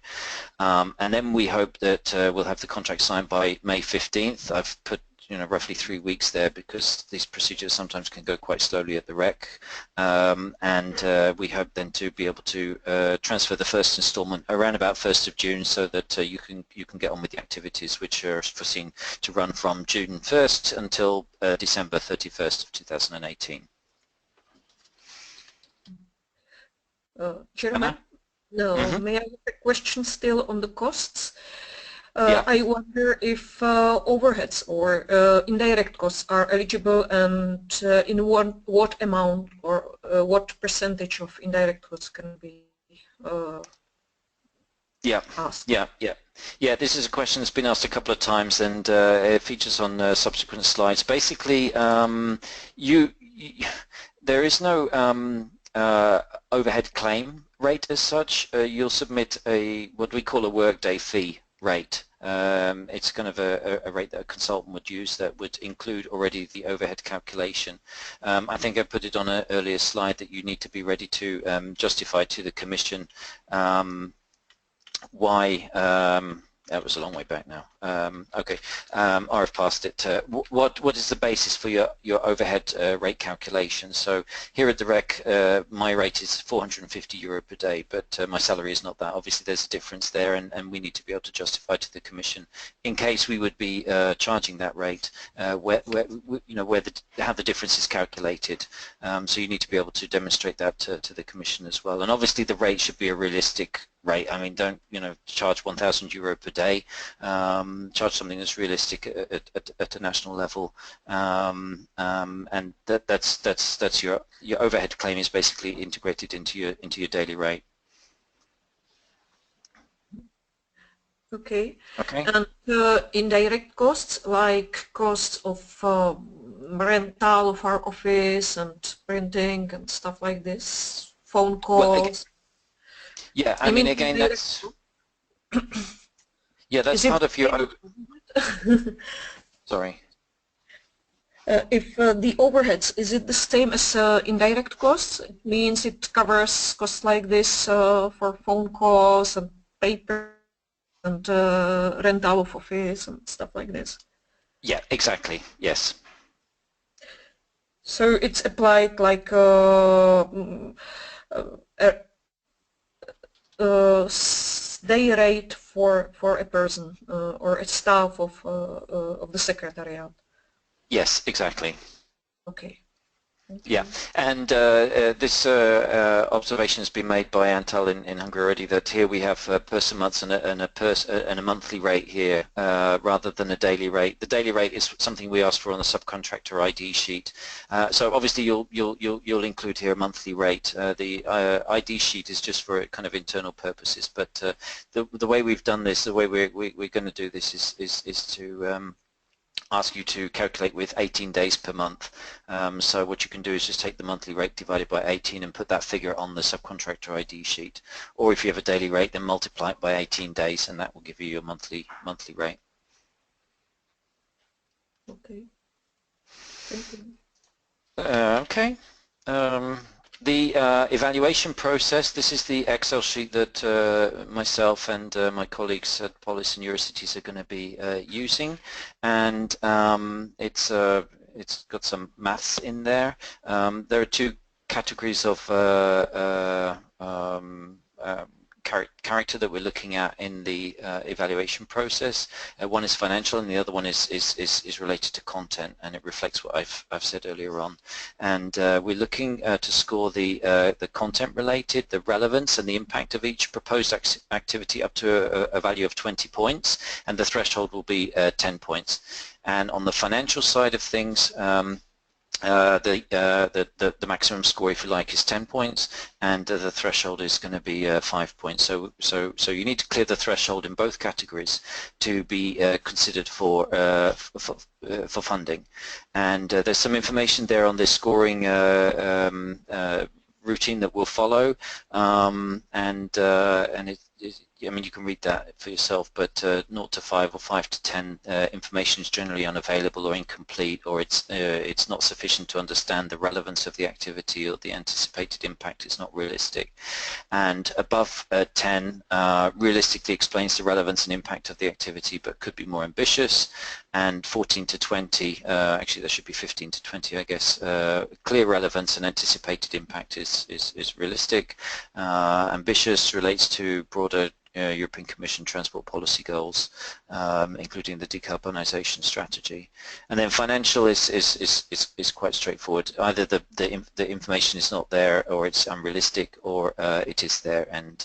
And then we hope that we'll have the contract signed by May 15th. I've put, you know, roughly 3 weeks there because these procedures sometimes can go quite slowly at the REC, and we hope then to be able to transfer the first instalment around about 1st of June, so that you can get on with the activities which are foreseen to run from June 1st until December 31st of 2018. Chairman? No, may I have a question still on the costs? Yeah. I wonder if overheads or indirect costs are eligible, and in what amount or what percentage of indirect costs can be asked? Yeah, this is a question that's been asked a couple of times, and it features on subsequent slides. Basically, there is no overhead claim rate as such. You'll submit what we call a workday fee rate. It's kind of a rate that a consultant would use that would include already the overhead calculation. I think I put it on an earlier slide that you need to be ready to justify to the Commission why. That was a long way back now. Okay, I've passed it. What is the basis for your overhead rate calculation? So here at the REC, my rate is €450 per day, but my salary is not that. Obviously, there's a difference there, and we need to be able to justify to the Commission in case we would be charging that rate, how the difference is calculated. So you need to be able to demonstrate that to the Commission as well. And obviously, the rate should be a realistic rate. I mean, don't charge €1,000 per day. Charge something that's realistic at a national level, and that's your overhead claim is basically integrated into your daily rate. Okay. Okay. And indirect costs, like costs of rental of our office and printing and stuff like this, phone calls. Well, yeah, I mean again, that's yeah, that's part of your. Sorry. If the overheads, is it the same as indirect costs? It means it covers costs like this for phone calls and paper and rental of office and stuff like this. Yeah, exactly. Yes. So it's applied like day rate for a person or a staff of the secretariat. Yes, exactly. Okay. Yeah, and this observation has been made by Antal in Hungary already, that here we have person months and a monthly rate here rather than a daily rate. The daily rate is something we asked for on the subcontractor ID sheet. So obviously you'll include here a monthly rate. The ID sheet is just for kind of internal purposes, but the way we've done this, the way we're going to do this is to ask you to calculate with 18 days per month. So what you can do is just take the monthly rate divided by 18 and put that figure on the subcontractor ID sheet. Or if you have a daily rate, then multiply it by 18 days and that will give you your monthly rate. Okay. Thank you. Okay. The evaluation process, this is the Excel sheet that myself and my colleagues at Polis and Eurocities are going to be using, and it's got some maths in there. There are two categories of character that we're looking at in the evaluation process. One is financial and the other one is related to content, and it reflects what I've said earlier on. And we're looking to score the content related, the relevance and the impact of each proposed activity up to a value of 20 points, and the threshold will be 10 points. And on the financial side of things, the maximum score, if you like, is 10 points, and the threshold is going to be 5 points. So you need to clear the threshold in both categories to be considered for funding. And there's some information there on this scoring routine that we'll follow, and I mean, you can read that for yourself, but 0 to 5 or 5 to 10 information is generally unavailable or incomplete, or it's not sufficient to understand the relevance of the activity, or the anticipated impact is not realistic. And above 10 realistically explains the relevance and impact of the activity, but could be more ambitious. And 14 to 20, actually there should be 15 to 20, I guess. Clear relevance and anticipated impact is realistic. Ambitious relates to broader European Commission transport policy goals, including the decarbonisation strategy. And then financial is quite straightforward. Either the information is not there, or it's unrealistic, or it is there and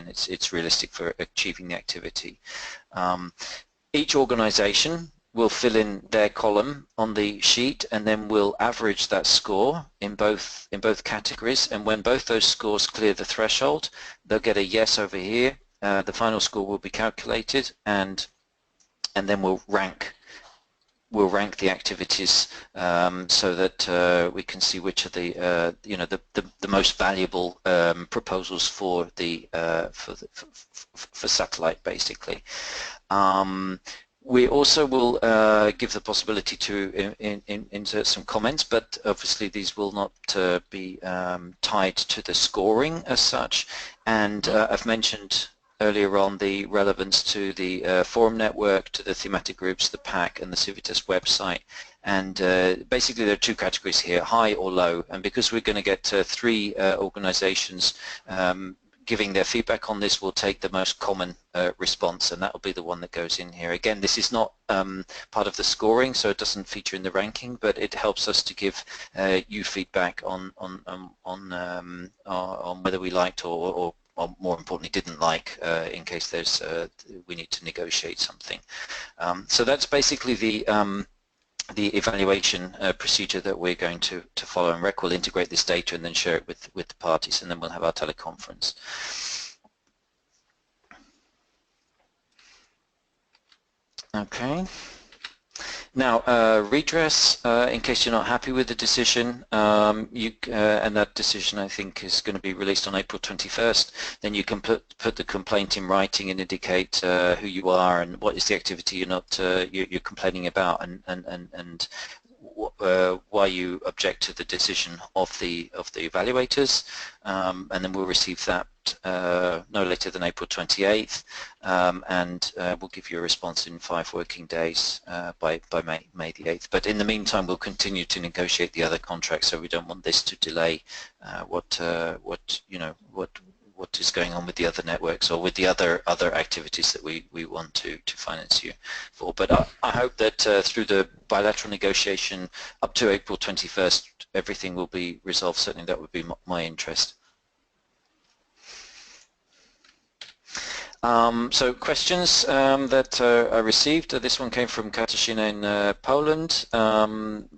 it's realistic for achieving the activity. Each organisation will fill in their column on the sheet, and then we'll average that score in both categories. And when both those scores clear the threshold, they'll get a yes over here. The final score will be calculated, and then we'll rank we'll rank the activities so that we can see which are the you know the most valuable proposals for the for satellite, basically. We also will give the possibility to insert some comments, but obviously these will not be tied to the scoring as such. And I've mentioned earlier on the relevance to the forum network, to the thematic groups, the PAC and the CIVITAS website. And basically there are two categories here, high or low. And because we're going to get 3 organizations giving their feedback on this, we'll take the most common response, and that will be the one that goes in here. Again, this is not part of the scoring, so it doesn't feature in the ranking, but it helps us to give you feedback on whether we liked or more importantly didn't like, in case there's we need to negotiate something. So that's basically the evaluation procedure that we're going to follow, and REC will integrate this data and then share it with the parties, and then we'll have our teleconference. Okay. Now, redress, in case you're not happy with the decision, and that decision I think is going to be released on April 21st, then you can put the complaint in writing and indicate who you are and what is the activity you're complaining about, and why you object to the decision of the evaluators, and then we'll receive that no later than April 28th, and we'll give you a response in 5 working days by May the 8th. But in the meantime, we'll continue to negotiate the other contracts, so we don't want this to delay what is going on with the other networks or with the other activities that we want to finance you for. But I hope that through the bilateral negotiation up to April 21st, everything will be resolved. Certainly that would be my interest. So questions that I received. This one came from Katarzyna in Poland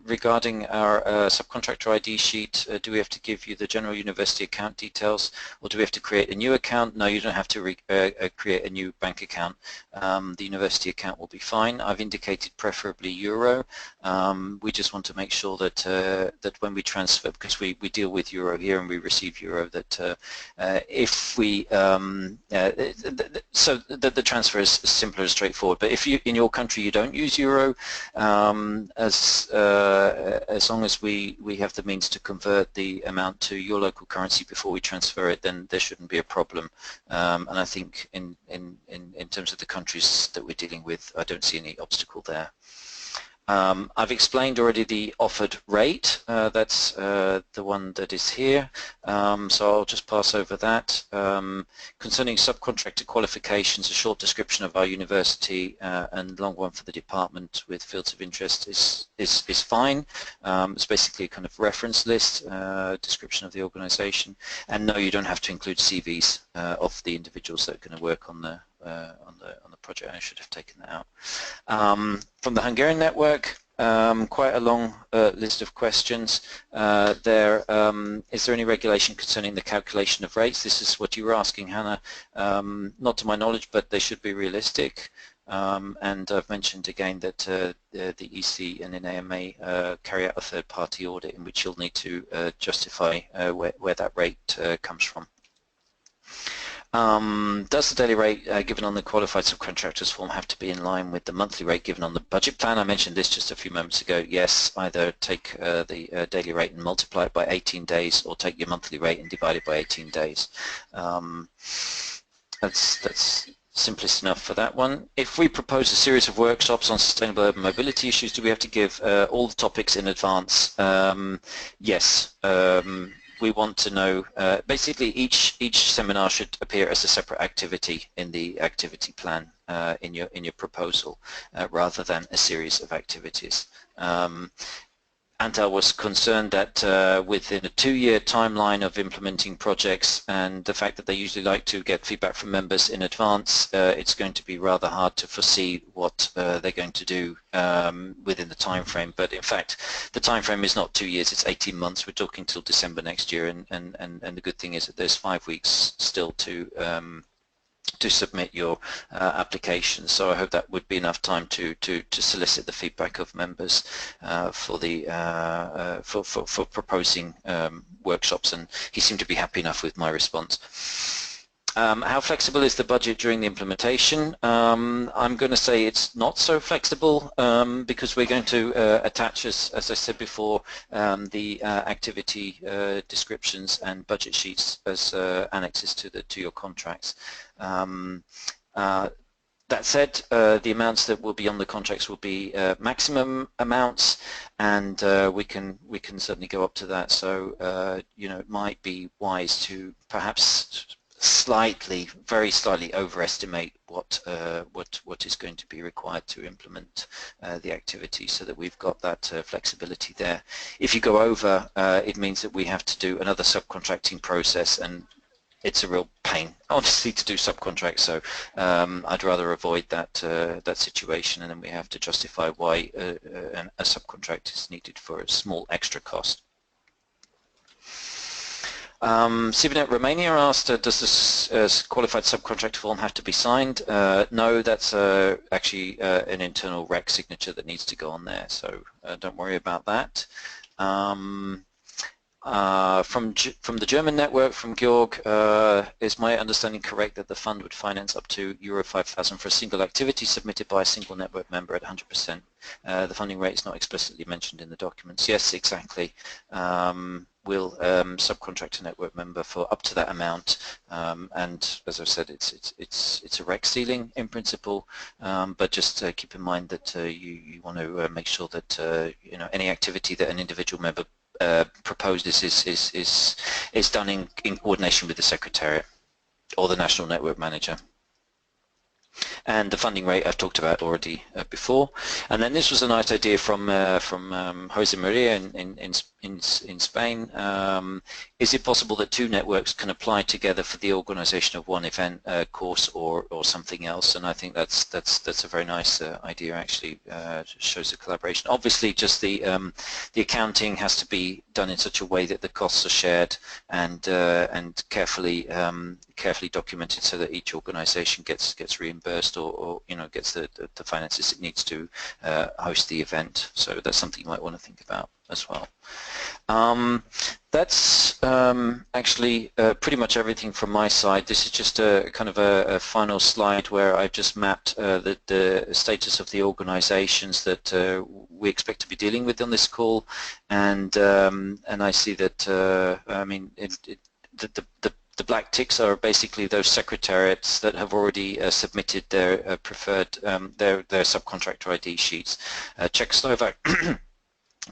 regarding our subcontractor ID sheet. Do we have to give you the general university account details, or do we have to create a new account? No, you don't have to create a new bank account. The university account will be fine. I've indicated preferably euro. We just want to make sure that that when we transfer, because we deal with euro here and we receive euro, that if we so that the transfer is simpler and straightforward. But if you in your country you don't use euro, as long as we have the means to convert the amount to your local currency before we transfer it, then there shouldn't be a problem. And I think in terms of the countries that we're dealing with, I don't see any obstacle there. I've explained already the offered rate. That's the one that is here. So I'll just pass over that. Concerning subcontractor qualifications, a short description of our university and long one for the department with fields of interest is fine. It's basically a kind of reference list, description of the organization. And no, you don't have to include CVs of the individuals that are going to work on the project. I should have taken that out. From the Hungarian network, quite a long list of questions. Is there any regulation concerning the calculation of rates? This is what you were asking, Hannah. Not to my knowledge, but they should be realistic. And I've mentioned again that the EC and NAMA carry out a third-party audit in which you'll need to justify where that rate comes from. Does the daily rate given on the qualified subcontractors form have to be in line with the monthly rate given on the budget plan? I mentioned this just a few moments ago. Yes, either take the daily rate and multiply it by 18 days, or take your monthly rate and divide it by 18 days. That's simplest enough for that one. If we propose a series of workshops on sustainable urban mobility issues, do we have to give all the topics in advance? Yes. We want to know, basically each seminar should appear as a separate activity in the activity plan in your proposal, rather than a series of activities. Antal was concerned that within a 2-year timeline of implementing projects, and the fact that they usually like to get feedback from members in advance, it's going to be rather hard to foresee what they're going to do within the time frame. But in fact, the time frame is not 2 years, it's 18 months. We're talking till December next year, and the good thing is that there's 5 weeks still to to submit your application. So I hope that would be enough time to solicit the feedback of members for the for proposing workshops, and he seemed to be happy enough with my response. How flexible is the budget during the implementation? I'm going to say it's not so flexible because we're going to attach, as I said before, the activity descriptions and budget sheets as annexes to your contracts. That said, the amounts that will be on the contracts will be maximum amounts, and we can certainly go up to that. So you know, it might be wise to perhaps very slightly overestimate what is going to be required to implement the activity, so that we've got that flexibility there. If you go over, it means that we have to do another subcontracting process, and it's a real pain, honestly, to do subcontracts. So I'd rather avoid that that situation, and then we have to justify why a subcontract is needed for a small extra cost. CIVINET Romania asked, does this qualified subcontract form have to be signed? No, that's actually an internal rec signature that needs to go on there, so don't worry about that. From the German network, from Georg, is my understanding correct that the fund would finance up to €5,000 for a single activity submitted by a single network member at 100%? The funding rate is not explicitly mentioned in the documents. Yes, exactly. We'll subcontract a network member for up to that amount, and as I said, it's a rec ceiling in principle, but just keep in mind that you want to make sure that you know, any activity that an individual member proposes is done in coordination with the Secretariat or the National Network Manager. And the funding rate I've talked about already before. And then this was a nice idea from Jose Maria in Spain. Is it possible that two networks can apply together for the organisation of one event, course, or something else? And I think that's a very nice idea. Actually, shows the collaboration. Obviously, just the accounting has to be done in such a way that the costs are shared and carefully documented, so that each organisation gets reimbursed or you know, gets the finances it needs to host the event. So that's something you might want to think about as well. That's actually pretty much everything from my side. This is just a kind of a final slide where I've just mapped the status of the organizations that we expect to be dealing with on this call, and I see that I mean the black ticks are basically those secretariats that have already submitted their preferred their subcontractor ID sheets. Czechoslovak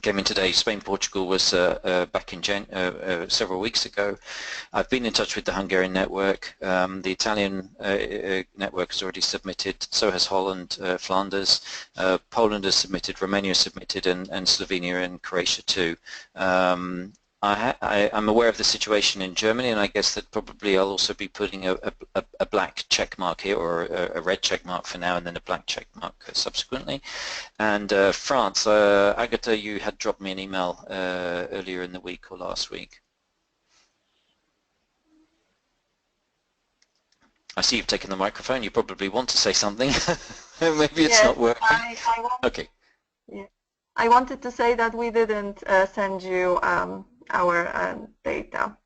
came in today. Spain, Portugal was back in several weeks ago. I've been in touch with the Hungarian network. The Italian network has already submitted. So has Holland, Flanders. Poland has submitted. Romania has submitted, and Slovenia and Croatia too. I'm aware of the situation in Germany, and I guess that probably I'll also be putting a black check mark here, or a red check mark for now, and then a black check mark subsequently. And France, Agatha, you had dropped me an email earlier in the week or last week. I see you've taken the microphone. You probably want to say something. Maybe it's not working. Okay. Yeah. I wanted to say that we didn't send you our data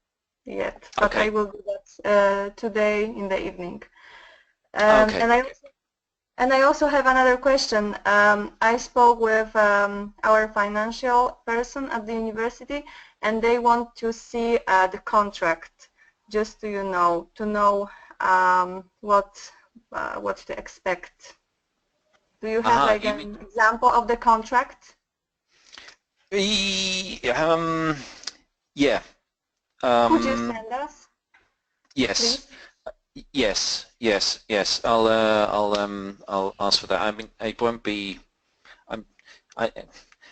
yet, but I will do that today in the evening. And I also have another question. I spoke with our financial person at the university, and they want to see the contract, just to know what to expect. Do you have like an example of the contract? Yeah. Could you send us? Yes. Please? Yes. I'll ask for that. I mean, it won't be. I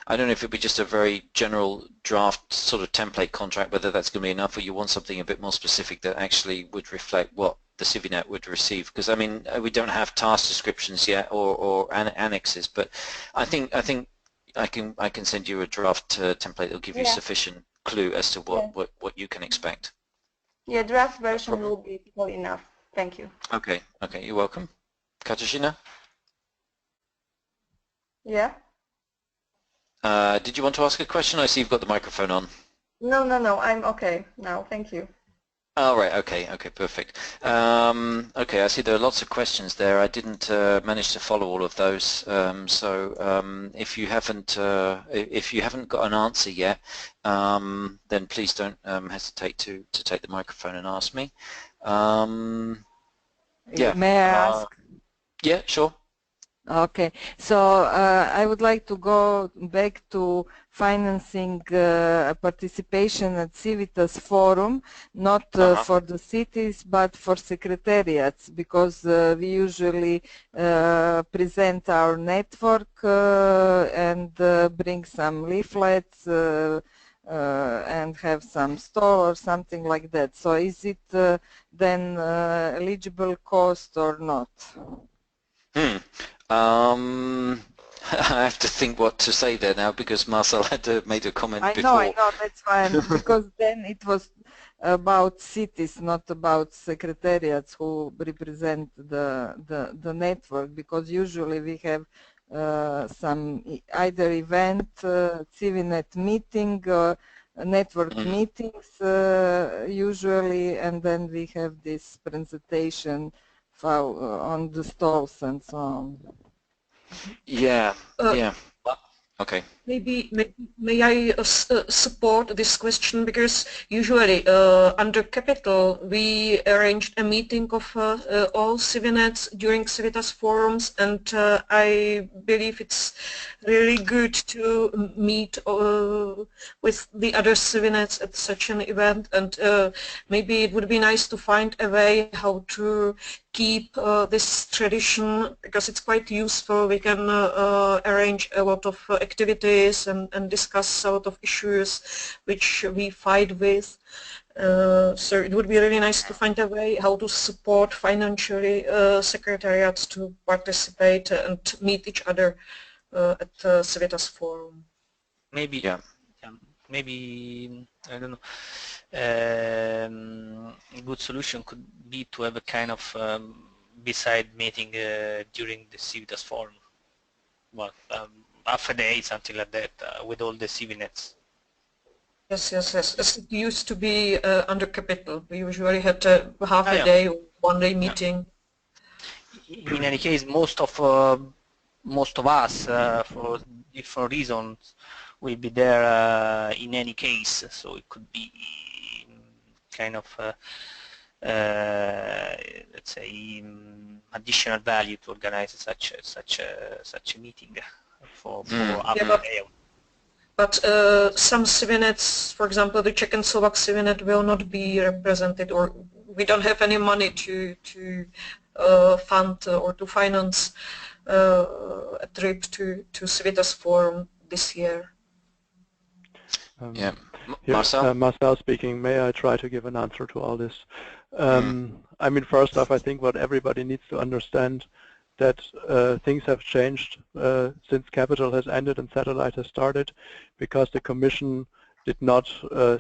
don't know if it'd be just a very general draft sort of template contract, whether that's going to be enough, or you want something a bit more specific that actually would reflect what the CIVINET would receive. Because I mean, we don't have task descriptions yet or annexes, but I think I can send you a draft template that'll give you sufficient clue as to what you can expect. Yeah, draft version will be enough. Thank you. Okay, okay, you're welcome. Katarzyna? Yeah? Did you want to ask a question? I see you've got the microphone on. No, no, no, I'm okay now. Thank you. Oh, right, okay, okay, perfect. Okay, I see there are lots of questions there. I didn't manage to follow all of those, if you haven't got an answer yet, then please don't hesitate to take the microphone and ask me. Yeah. May I ask? Yeah, sure. Okay, so I would like to go back to financing participation at CIVITAS forum, not for the cities but for secretariats, because we usually present our network and bring some leaflets and have some stall or something like that. So is it then eligible cost or not? I have to think what to say there now because Marcel had made a comment before. I know, that's fine, because then it was about cities, not about secretariats who represent the network, because usually we have some either event, CIVINET meeting, network meetings usually, and then we have this presentation on the stalls and so on. Yeah, yeah. Okay. Maybe may I support this question, because usually under Capital we arranged a meeting of all CIVINETs during CIVITAS forums, and I believe it's really good to meet with the other CIVINETs at such an event, and maybe it would be nice to find a way how to keep this tradition, because it's quite useful. We can arrange a lot of activities and discuss a lot of issues which we fight with. So it would be really nice to find a way how to support financially secretariats to participate and meet each other at the CIVITAS forum. Maybe, yeah. Maybe, I don't know, a good solution could be to have a kind of beside meeting during the CIVITAS forum. Well, half a day, something like that, with all the CIVINETs. Yes, yes, yes. As it used to be under Capital. We usually had half a day or 1 day meeting. Yeah. In any case, most of us, for different reasons, will be there in any case. So it could be kind of, let's say, additional value to organize such a meeting for half a day. But some CIVINETs, for example, the Czech and Slovak CIVINET will not be represented, or we don't have any money to fund or to finance a trip to CIVITAS forum this year. Yeah. Marcel? Marcel speaking. May I try to give an answer to all this? I mean, first off, I think what everybody needs to understand that things have changed since Capital has ended and Satellite has started, because the Commission did not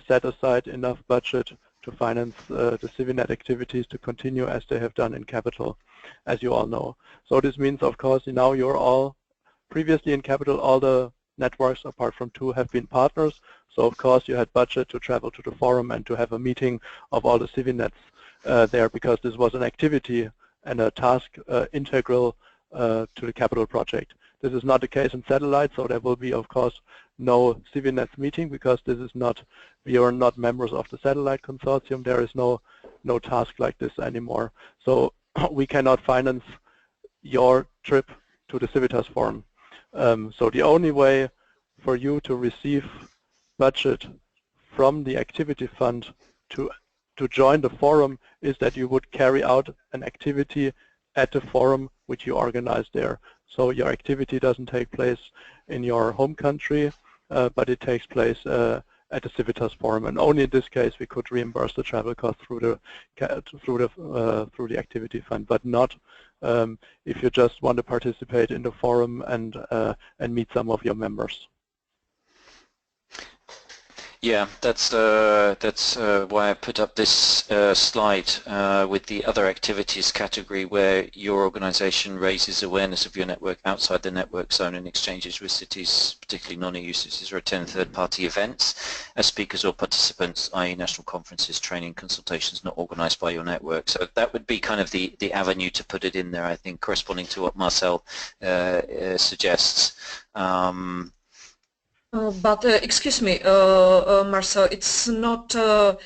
set aside enough budget to finance the CIVINET activities to continue as they have done in Capital, as you all know. So this means, of course, now you're all, previously in Capital, all the networks apart from 2 have been partners. So of course you had budget to travel to the forum and to have a meeting of all the CIVINETs there, because this was an activity and a task integral to the Capital project. This is not the case in Satellite, so there will be, of course, no CIVINETs meeting, because this is not, we are not members of the Satellite consortium. There is no task like this anymore. So we cannot finance your trip to the CIVITAS forum. So the only way for you to receive budget from the activity fund to join the forum is that you would carry out an activity at the forum which you organize there. So your activity doesn't take place in your home country, but it takes place at the CIVITAS forum, and only in this case we could reimburse the travel cost through the activity fund, but not if you just want to participate in the forum and meet some of your members. Yeah, that's why I put up this slide with the other activities category, where your organisation raises awareness of your network outside the network zone and exchanges with cities, particularly non-EU cities, or attend third-party events as speakers or participants, i.e. national conferences, training, consultations not organised by your network. So that would be kind of the avenue to put it in there, I think, corresponding to what Marcel suggests. But excuse me, Marcel, it's not to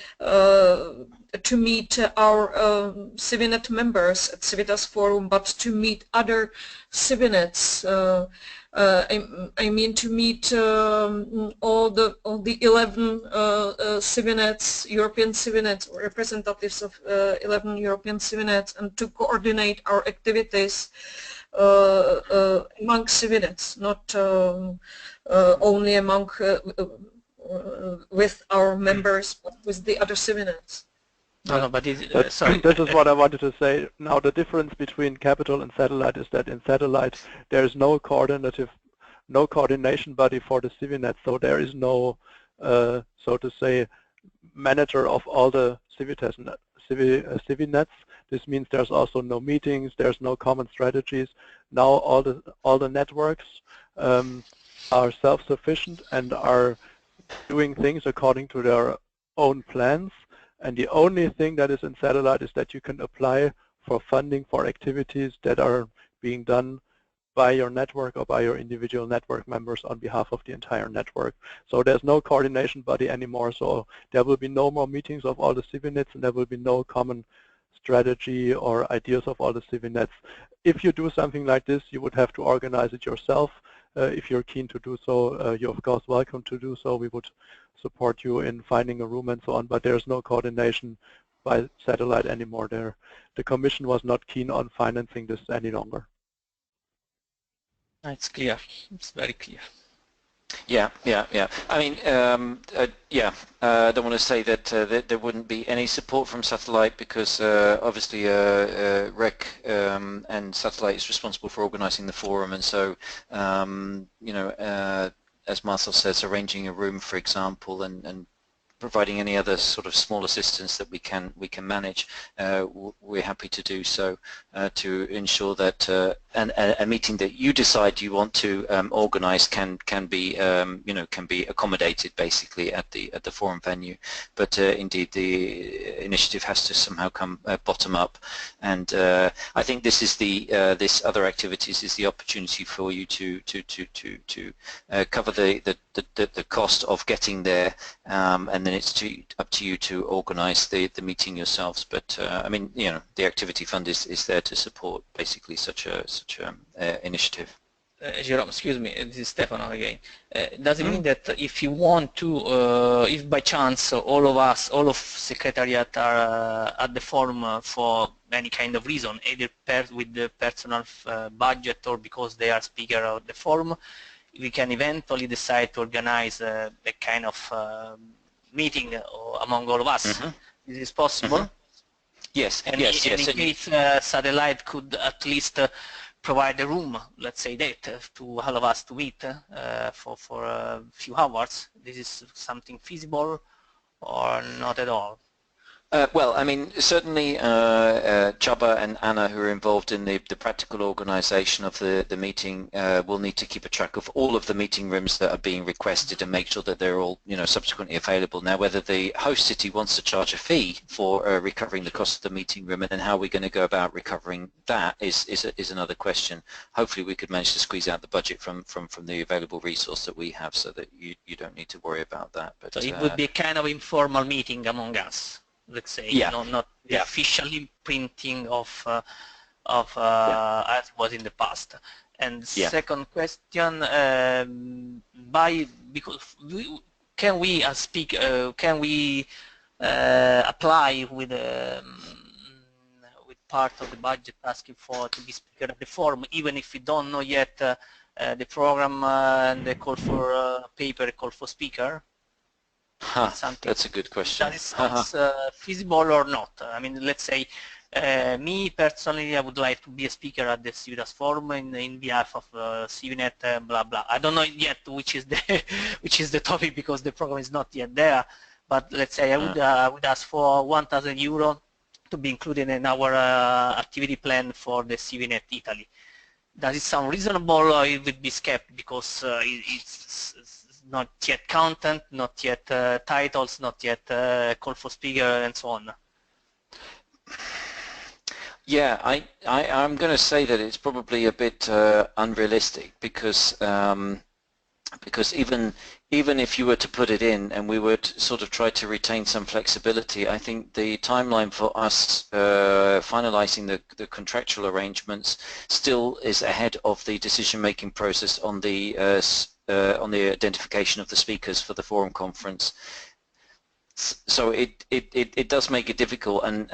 meet our CIVINET members at CIVITAS Forum, but to meet other CIVINETs. I mean to meet all the 11 CIVINETs, European CIVINETs, representatives of 11 European CIVINETs, and to coordinate our activities among CIVINETs, not only among with our members, but with the other CIVINETs. No, but sorry. This is what I wanted to say. Now, the difference between capital and satellite is that in satellite there is no coordination body for the CIVINET, so there is no, so to say, manager of all the CIVINETs. This means there's also no meetings, there's no common strategies. Now all the networks are self-sufficient and are doing things according to their own plans. And the only thing that is in satellite is that you can apply for funding for activities that are being done by your network or by your individual network members on behalf of the entire network. So there's no coordination body anymore, so there will be no more meetings of all the CIVINETs, and there will be no common strategy or ideas of all the CIVINETs. If you do something like this, you would have to organize it yourself. If you're keen to do so, you're of course welcome to do so. We would support you in finding a room and so on, but there's no coordination by satellite anymore there. The Commission was not keen on financing this any longer. It's clear. It's very clear. Yeah. I mean, I don't want to say that there wouldn't be any support from satellite, because obviously REC and satellite is responsible for organising the forum, and so you know, as Marcel says, arranging a room, for example, and providing any other sort of small assistance that we can manage, we're happy to do so to ensure that a meeting that you decide you want to organise can be can be accommodated basically at the forum venue. But indeed, the initiative has to somehow come bottom up, and I think this is this other activities is the opportunity for you to cover the cost of getting there, and then it's up to you to organise the meeting yourselves. But I mean, you know, the activity fund is there to support basically such a initiative. Jerome, excuse me, this is Stefano again. Does it mean that if you want to, if by chance all of Secretariat are at the forum for any kind of reason, either with the personal budget or because they are speaker of the forum, we can eventually decide to organize a kind of meeting among all of us? Is this possible? Yes, and yes. In case satellite could at least provide a room, let's say that, to all of us to meet for a few hours, this is something feasible or not at all? Well, I mean, certainly Csaba and Anna, who are involved in the practical organisation of the meeting, will need to keep a track of all of the meeting rooms that are being requested and make sure that they're all, you know, subsequently available. Now, whether the host city wants to charge a fee for recovering the cost of the meeting room, and then how we're going to go about recovering that is another question. Hopefully, we could manage to squeeze out the budget from the available resource that we have, so that you don't need to worry about that. But so it would be a kind of informal meeting among us, let's say, not the official printing of as was in the past. And second question, can we can we apply with part of the budget asking to be speaker at the forum, even if we don't know yet the program and the call for paper, call for speaker? That's a good question. Does it sound feasible or not? I mean, let's say me personally, I would like to be a speaker at the CIVITAS forum in behalf of CIVINET, blah blah. I don't know yet which is the which is the topic because the program is not yet there. But let's say I would ask for 1,000 euro to be included in our activity plan for the CIVINET Italy. Does it sound reasonable, or it would be skept because it's not yet content, not yet titles, not yet call for speaker, and so on? Yeah, I'm going to say that it's probably a bit unrealistic because even if you were to put it in and we would sort of try to retain some flexibility, I think the timeline for us finalizing the contractual arrangements still is ahead of the decision-making process on the identification of the speakers for the forum conference. So it does make it difficult, and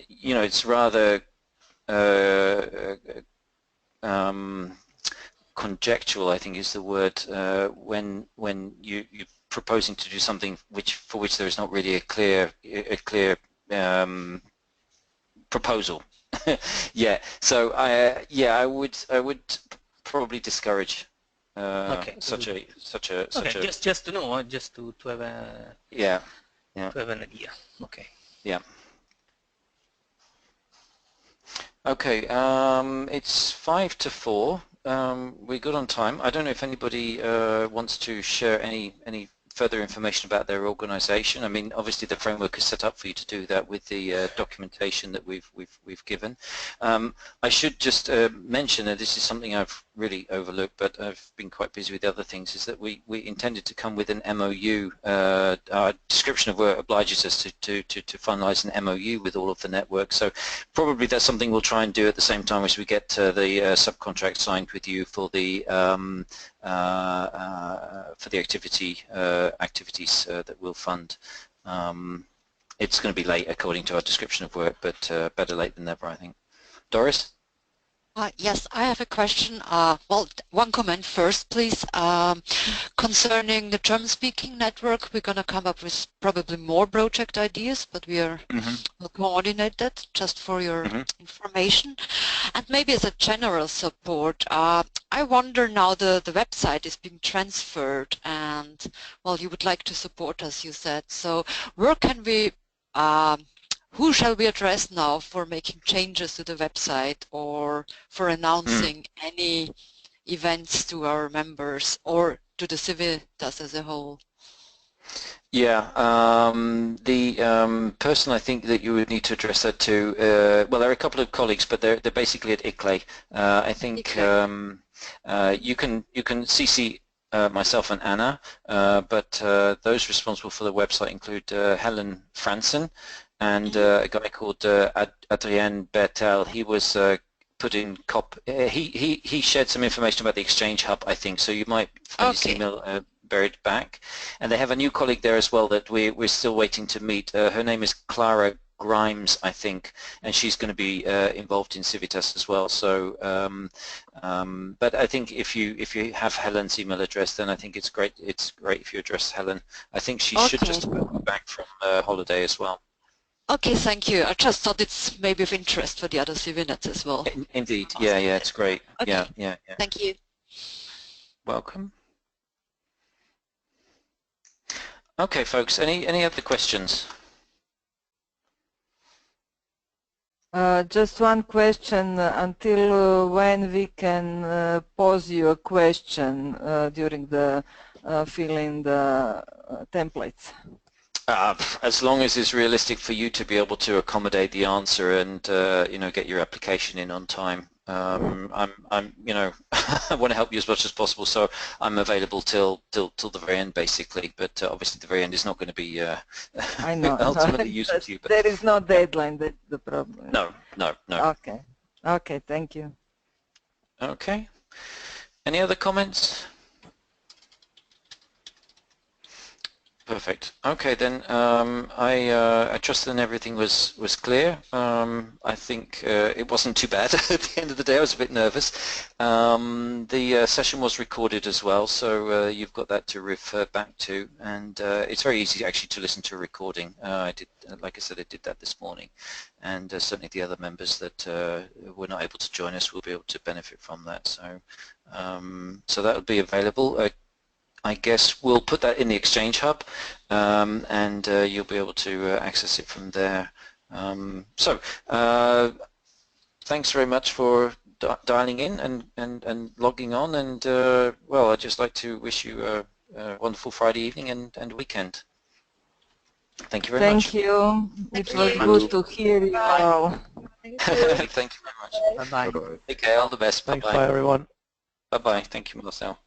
you know, it's rather conjectural, I think is the word, when you're proposing to do something for which there is not really a clear proposal. Yeah, so I would probably discourage such a just to know, just to have a to have an idea. Okay. Yeah. Okay, it's 5 to 4. We're good on time. I don't know if anybody wants to share any further information about their organization. I mean, obviously the framework is set up for you to do that with the documentation that we've given. I should just mention that this is something I've really overlooked, but I've been quite busy with other things, is that we intended to come with an MOU. Our description of work obliges us to finalize an MOU with all of the networks. So probably that's something we'll try and do at the same time as we get the subcontract signed with you for the activities that we'll fund. It's going to be late according to our description of work, but better late than never, I think. Doris? Yes, I have a question. Well, one comment first, please. Concerning the German-speaking network, we're going to come up with probably more project ideas, but we are will coordinate that just for your information. And maybe as a general support, I wonder now the website is being transferred and, well, you would like to support us, you said. So where can we who shall we address now for making changes to the website or for announcing any events to our members or to the CIVITAS as a whole? Yeah, the person I think that you would need to address that to, well, there are a couple of colleagues, but they're basically at ICLE. I think you can CC myself and Anna, but those responsible for the website include Helen Franson and a guy called Adrien Bertel. He was putting he shared some information about the Exchange Hub, I think, so you might find his email buried back. And they have a new colleague there as well that we're still waiting to meet. Her name is Clara Grimes, I think, and she's going to be involved in CIVITAS as well. So, but I think if you have Helen's email address, then I think it's great. It's great if you address Helen. I think she should just be back from holiday as well. Okay, thank you. I just thought it's maybe of interest for the other CIVINETs as well. Indeed, yeah, it's great. Okay. Yeah. Thank you. Welcome. Okay, folks. Any other questions? Just one question. Until when we can pose you a question during the filling the templates? As long as it's realistic for you to be able to accommodate the answer and you know, get your application in on time. I'm you know, I want to help you as much as possible, so I'm available till the very end, basically. But obviously, the very end is not going to be I know. ultimately useful to you. But there is no deadline. That's the problem. No. Okay. Thank you. Okay. Any other comments? Perfect. Okay, then I trust that everything was clear. I think it wasn't too bad at the end of the day. I was a bit nervous. The session was recorded as well, so you've got that to refer back to, and it's very easy actually to listen to a recording. I did, like I said, I did that this morning, and certainly the other members that were not able to join us will be able to benefit from that. So, so that will be available. I guess we'll put that in the Exchange Hub, and you'll be able to access it from there. Thanks very much for dialing in and logging on, and well, I'd just like to wish you a wonderful Friday evening and weekend. Thank you very much. Thank you. It was good to hear you all. Thank you very much. Bye-bye. Take care. All the best. Thanks, Bye-bye. bye everyone. Bye-bye. Thank you, Marcel.